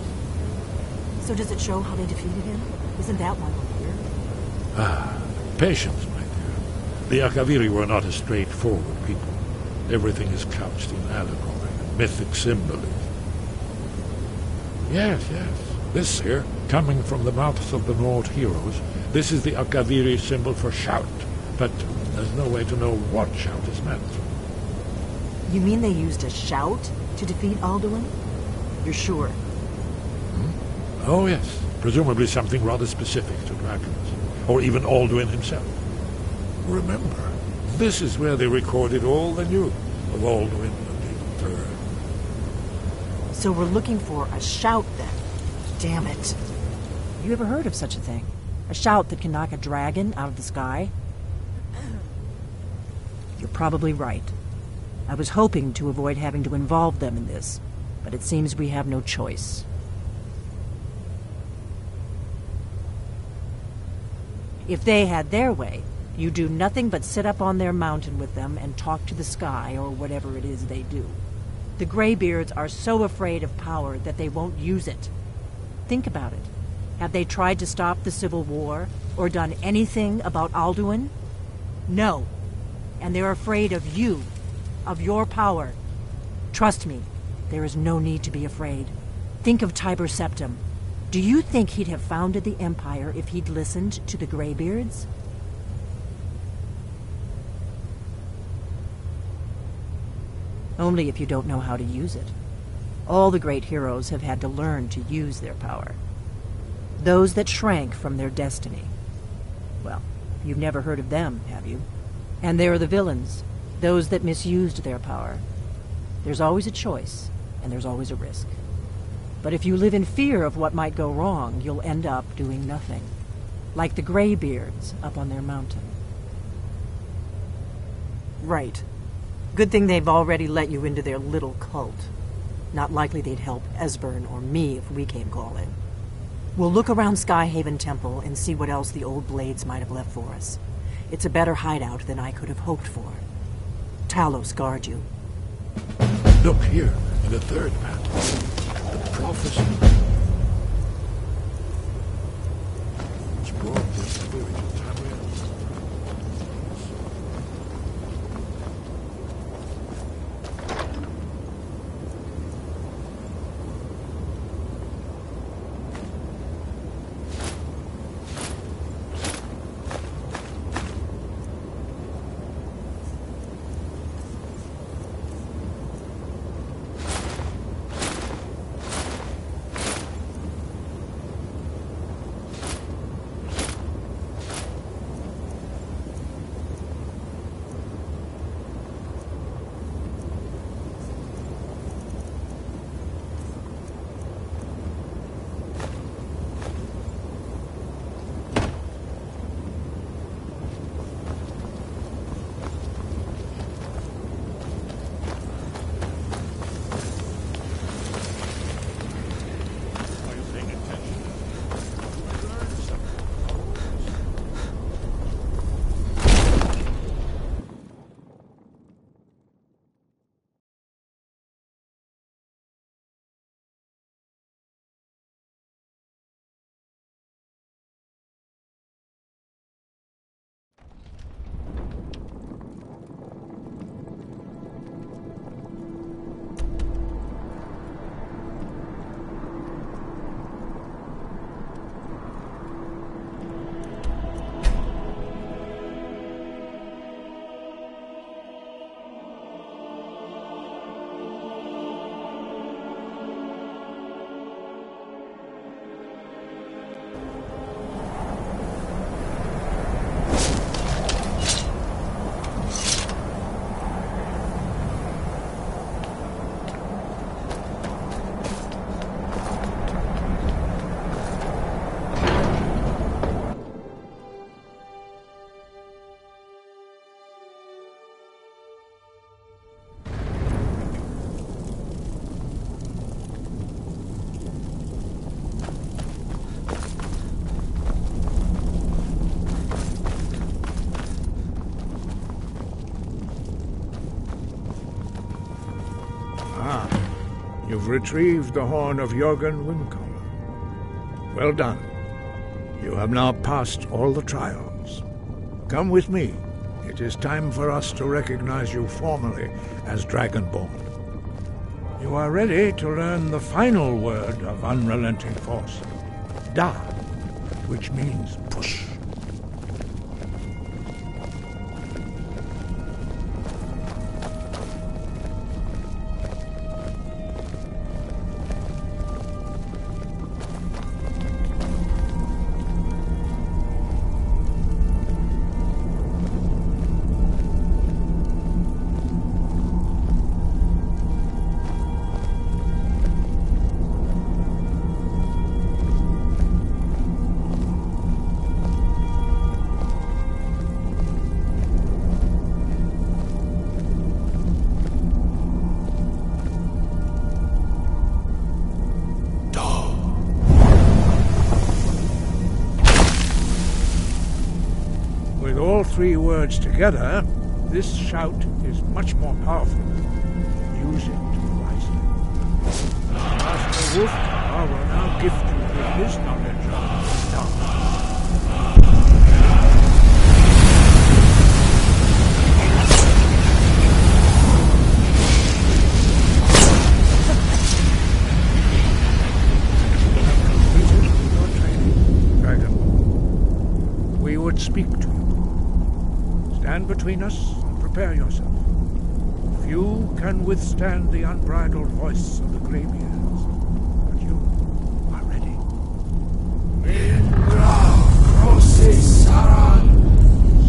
So does it show how they defeated him? Isn't that why we're here? Ah, patience, my dear. The Akaviri were not a straightforward people. Everything is couched in allegory and mythic symbolism. Yes, yes. This here, coming from the mouths of the Nord heroes, this is the Akaviri symbol for shout. But there's no way to know what shout is meant. You mean they used a shout to defeat Alduin? You're sure? Oh, yes. Presumably something rather specific to dragons, or even Alduin himself. Remember, this is where they recorded all they knew of Alduin and the Third. So we're looking for a shout, then. Damn it. You ever heard of such a thing? A shout that can knock a dragon out of the sky? You're probably right. I was hoping to avoid having to involve them in this, but it seems we have no choice. If they had their way, you do nothing but sit up on their mountain with them and talk to the sky or whatever it is they do. The Greybeards are so afraid of power that they won't use it. Think about it. Have they tried to stop the Civil War or done anything about Alduin? No. And they're afraid of you, of your power. Trust me, there is no need to be afraid. Think of Tiber Septim. Do you think he'd have founded the Empire if he'd listened to the Greybeards? Only if you don't know how to use it. All the great heroes have had to learn to use their power. Those that shrank from their destiny. Well, you've never heard of them, have you? And there are the villains, those that misused their power. There's always a choice, and there's always a risk. But if you live in fear of what might go wrong, you'll end up doing nothing. Like the Greybeards up on their mountain. Right. Good thing they've already let you into their little cult. Not likely they'd help Esbern or me if we came calling. We'll look around Skyhaven Temple and see what else the old blades might have left for us. It's a better hideout than I could have hoped for. Talos guard you. Look here, in the third panel. Prophecy. It's brought the spirit of Tamriel. You've retrieved the horn of Jürgen Windcaller. Well done. You have now passed all the trials. Come with me. It is time for us to recognize you formally as Dragonborn. You are ready to learn the final word of unrelenting force, Da, which means push. With all three words together, this shout is much more powerful. Use it wisely. Master Wolfgar will now gift you with his knowledge of dark. We would speak to you. Stand between us and prepare yourself. Few can withstand the unbridled voice of the greybeards, but you are ready. Mindra, Krosis, Saran,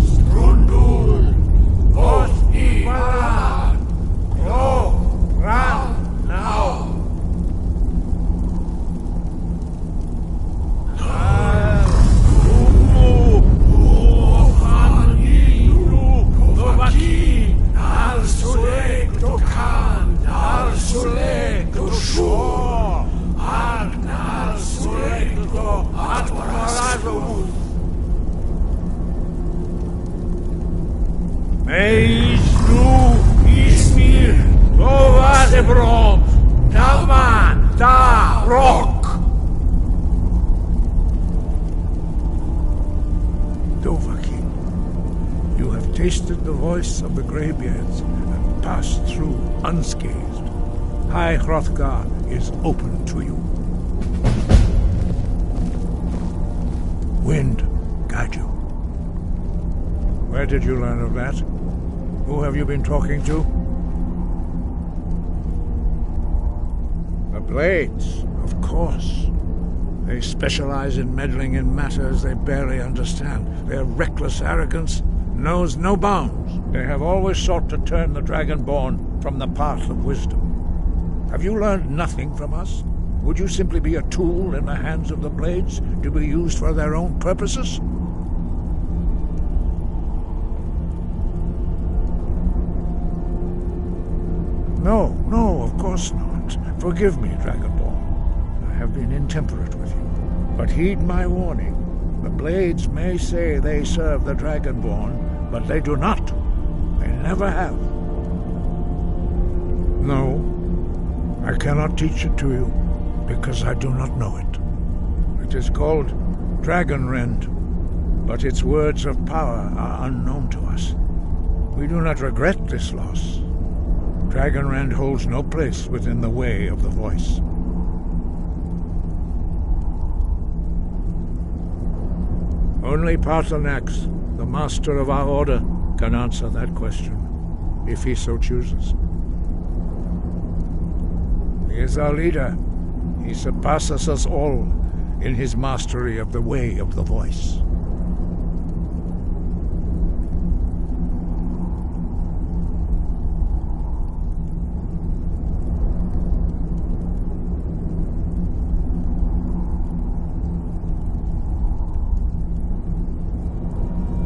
Strundul, Voth, Ivaran, Go, Ran, now. Tasted the voice of the greybeards and passed through unscathed. High Hrothgar is open to you. Wind, guide you. Where did you learn of that? Who have you been talking to? The Blades, of course. They specialize in meddling in matters they barely understand. Their reckless arrogance knows no bounds. They have always sought to turn the Dragonborn from the path of wisdom. Have you learned nothing from us? Would you simply be a tool in the hands of the Blades to be used for their own purposes? No, of course not. Forgive me, Dragonborn. I have been intemperate with you. But heed my warning. The Blades may say they serve the Dragonborn, but they do not. They never have. No, I cannot teach it to you, because I do not know it. It is called Dragonrend, but its words of power are unknown to us. We do not regret this loss. Dragonrend holds no place within the way of the voice. Only Paarthurnax, the master of our order, can answer that question, if he so chooses. He is our leader. He surpasses us all in his mastery of the way of the voice.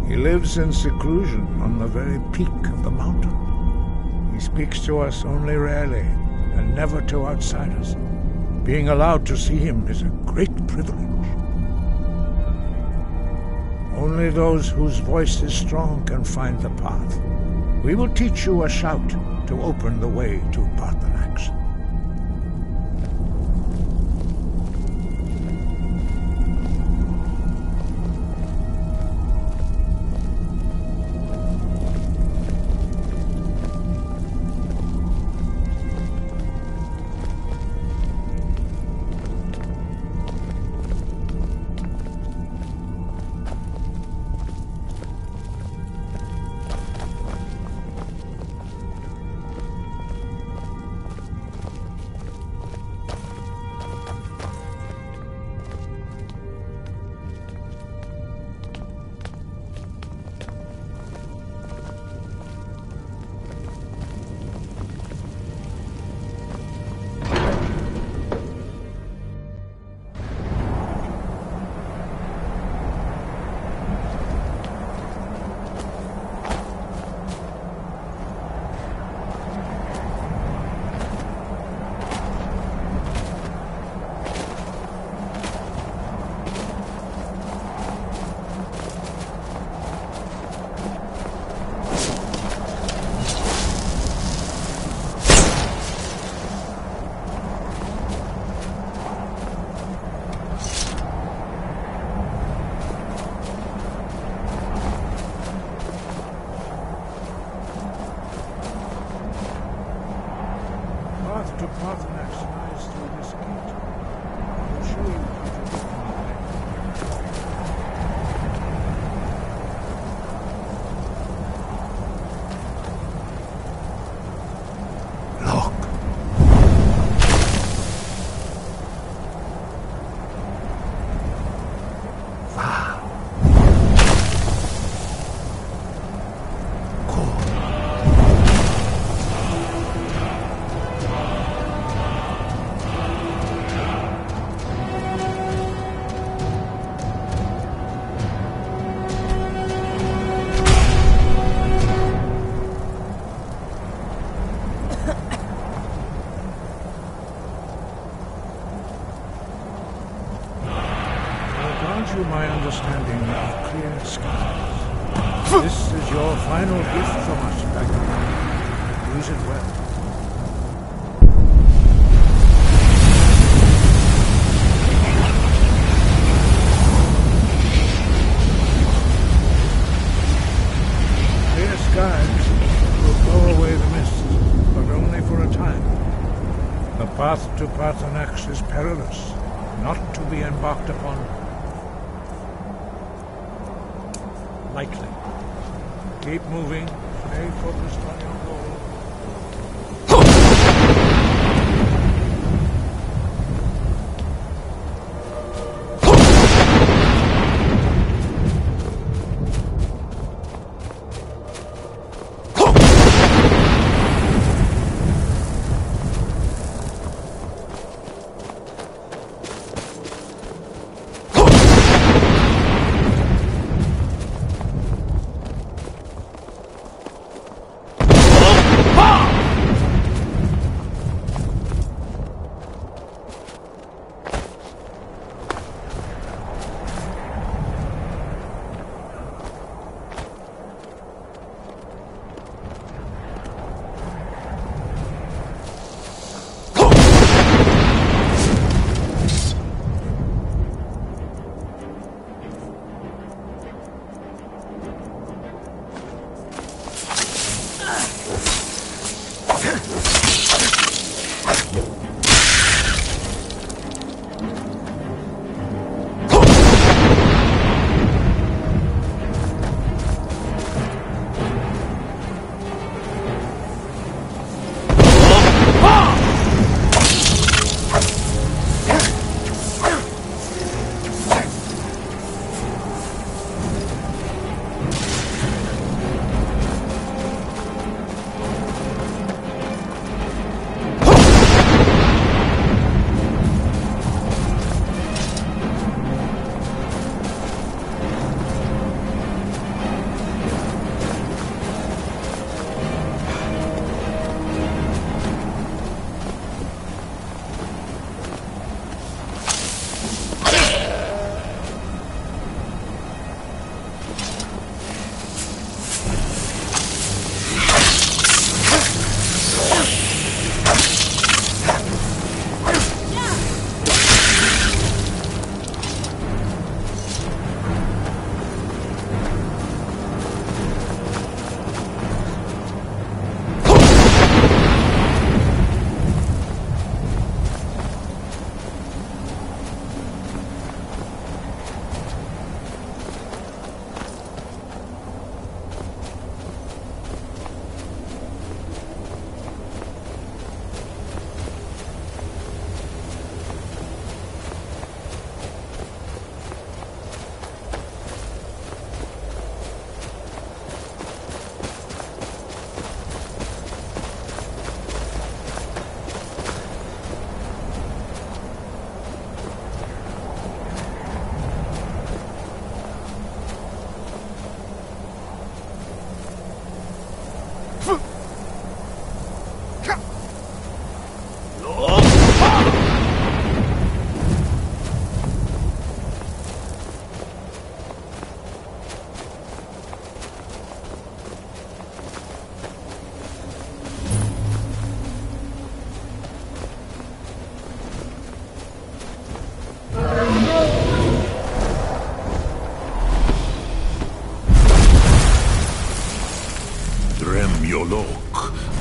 He lives in seclusion on the very peak of the mountain. He speaks to us only rarely, and never to outsiders. Being allowed to see him is a great privilege. Only those whose voice is strong can find the path. We will teach you a shout to open the way to Paarthurnax. grant you my understanding of clear skies. This is your final gift from us, Bagman. Use it well. Clear skies will blow away the mist, but only for a time. The path to Paarthurnax is perilous, not to be embarked upon lightly. Keep moving, stay focused on your goal.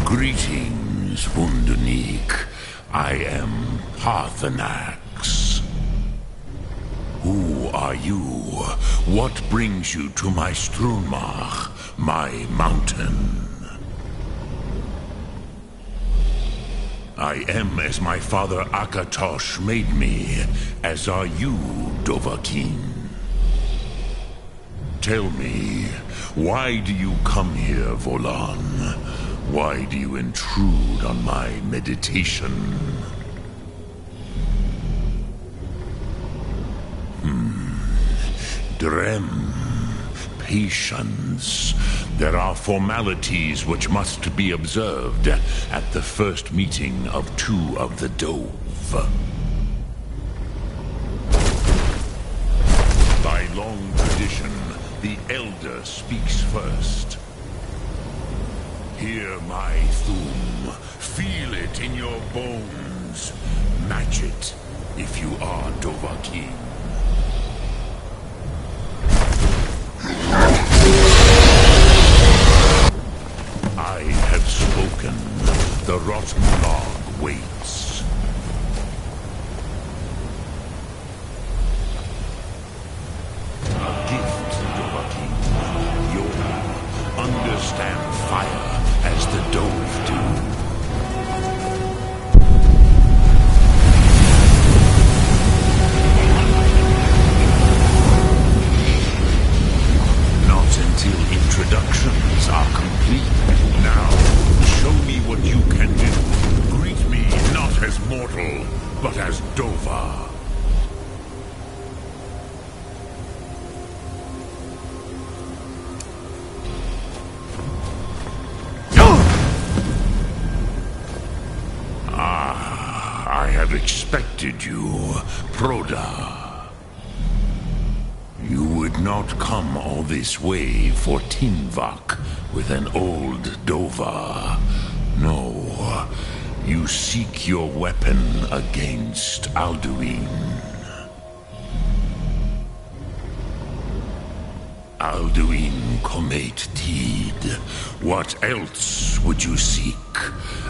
Greetings, Undunik. I am Paarthurnax. Who are you? What brings you to my Strunmach, my mountain? I am as my father Akatosh made me, as are you, Dovahkiin. Tell me, why do you come here, Volan? Why do you intrude on my meditation? Drem. Patience. There are formalities which must be observed at the first meeting of two of the Dove. long tradition, the Elder speaks first. Hear my Thum. Feel it in your bones. Match it if you are Dovahkiin. I have spoken. The rotten log waits. A gift, Dovahkiin. You understand fire as the Dove do. Not until introductions are complete. Now, show me what you can do. Greet me not as mortal, but as Dova. I have expected you, Proda. You would not come all this way for Tinvak with an old Dova. No, you seek your weapon against Alduin. Alduin Comate Teed. What else would you seek?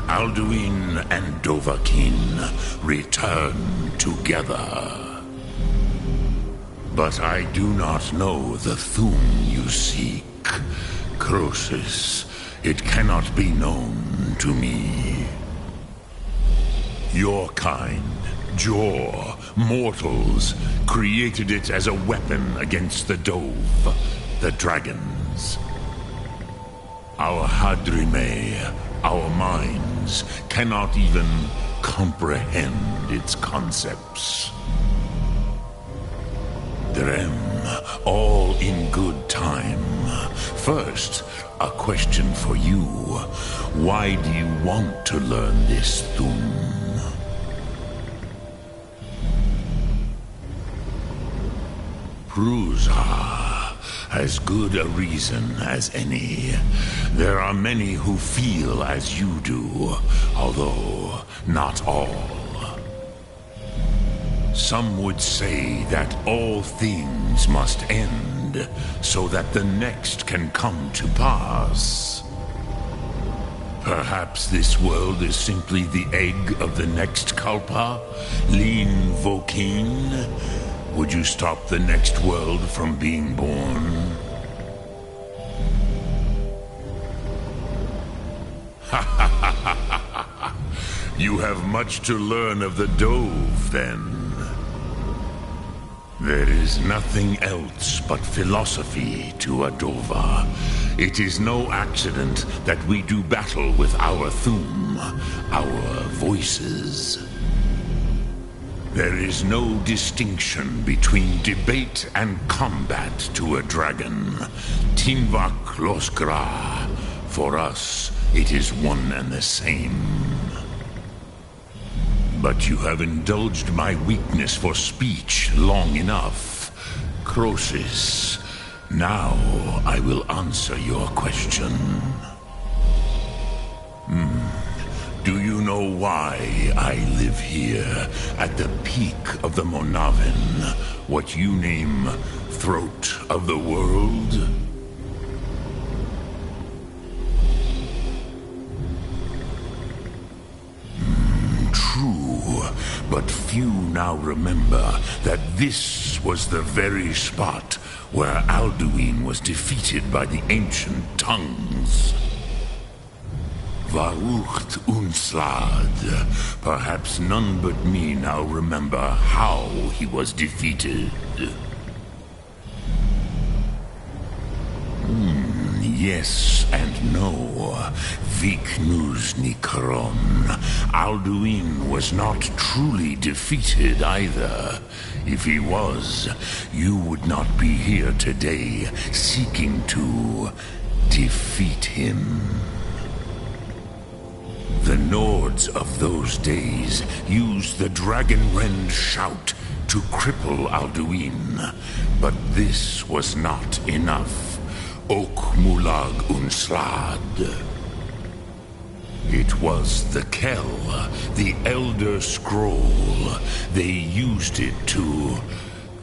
Alduin and Dovahkiin return together. But I do not know the Thum you seek. Croesus, it cannot be known to me. Your kind, Jor, mortals, created it as a weapon against the Dove, the dragons. Our Hadrime, our minds, cannot even comprehend its concepts. Drem, all in good time. First, a question for you. Why do you want to learn this Thum? Prusa. As good a reason as any. There are many who feel as you do, although not all. Some would say that all things must end, so that the next can come to pass. Perhaps this world is simply the egg of the next Kalpa, Lin Vokin. Would you stop the next world from being born? You have much to learn of the Dove, then. There is nothing else but philosophy to a Dova. It is no accident that we do battle with our Thum, our voices. There is no distinction between debate and combat to a dragon. Tinvak Loskra. For us, it is one and the same. But you have indulged my weakness for speech long enough. Croesus, now I will answer your question. Do you know why I live here, at the peak of the Monavin, what you name Throat of the World? True, but few now remember that this was the very spot where Alduin was defeated by the ancient tongues. Varucht Unslad. Perhaps none but me now remember how he was defeated. Yes and no. Viknus Nikron. Alduin was not truly defeated either. If he was, you would not be here today seeking to defeat him. The Nords of those days used the Dragonrend shout to cripple Alduin, but this was not enough. Ok Mulag Unslad. It was the Kell, the Elder Scroll. They used it to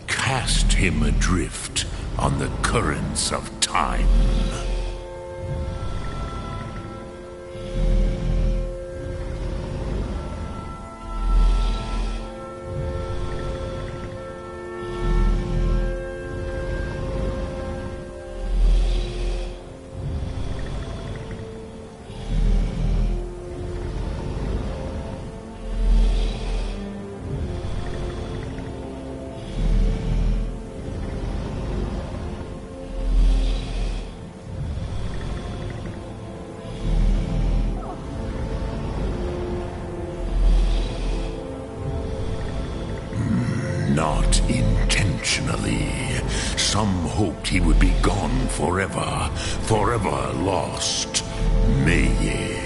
cast him adrift on the currents of time. Not intentionally. Some hoped he would be gone forever, forever lost. Meye.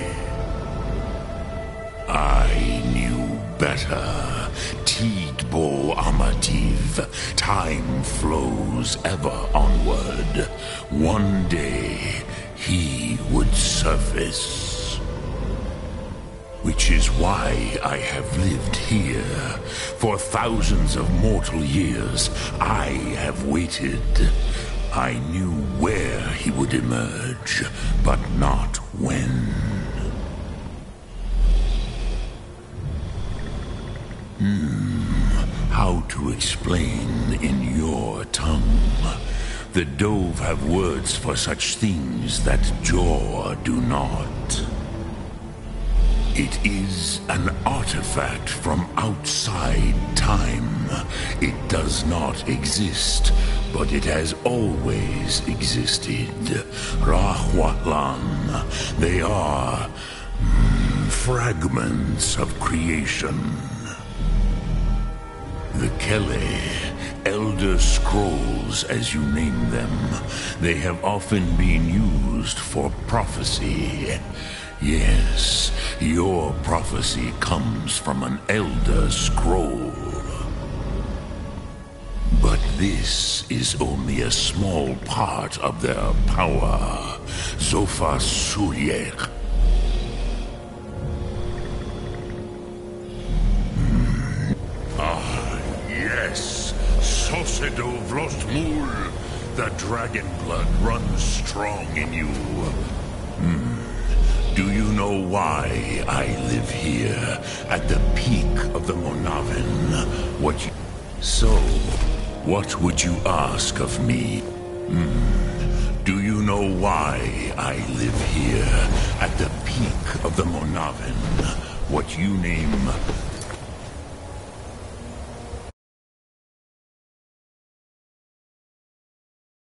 I knew better. Tidbo Amativ. Time flows ever onward. One day, he would surface. Which is why I have lived here. For thousands of mortal years, I have waited. I knew where he would emerge, but not when. How to explain in your tongue? The Dove have words for such things that Jor do not. It is an artifact from outside time. It does not exist, but it has always existed. Rahwatlan. They are fragments of creation. The Kele, Elder Scrolls as you name them, they have often been used for prophecy. Yes, your prophecy comes from an Elder Scroll. But this is only a small part of their power. Zofa Suryek. Yes, Sosedo Vlostmul. The dragon blood runs strong in you. Do you know why I live here, at the peak of the Monavin? What would you ask of me? Do you know why I live here, at the peak of the Monavin? What you name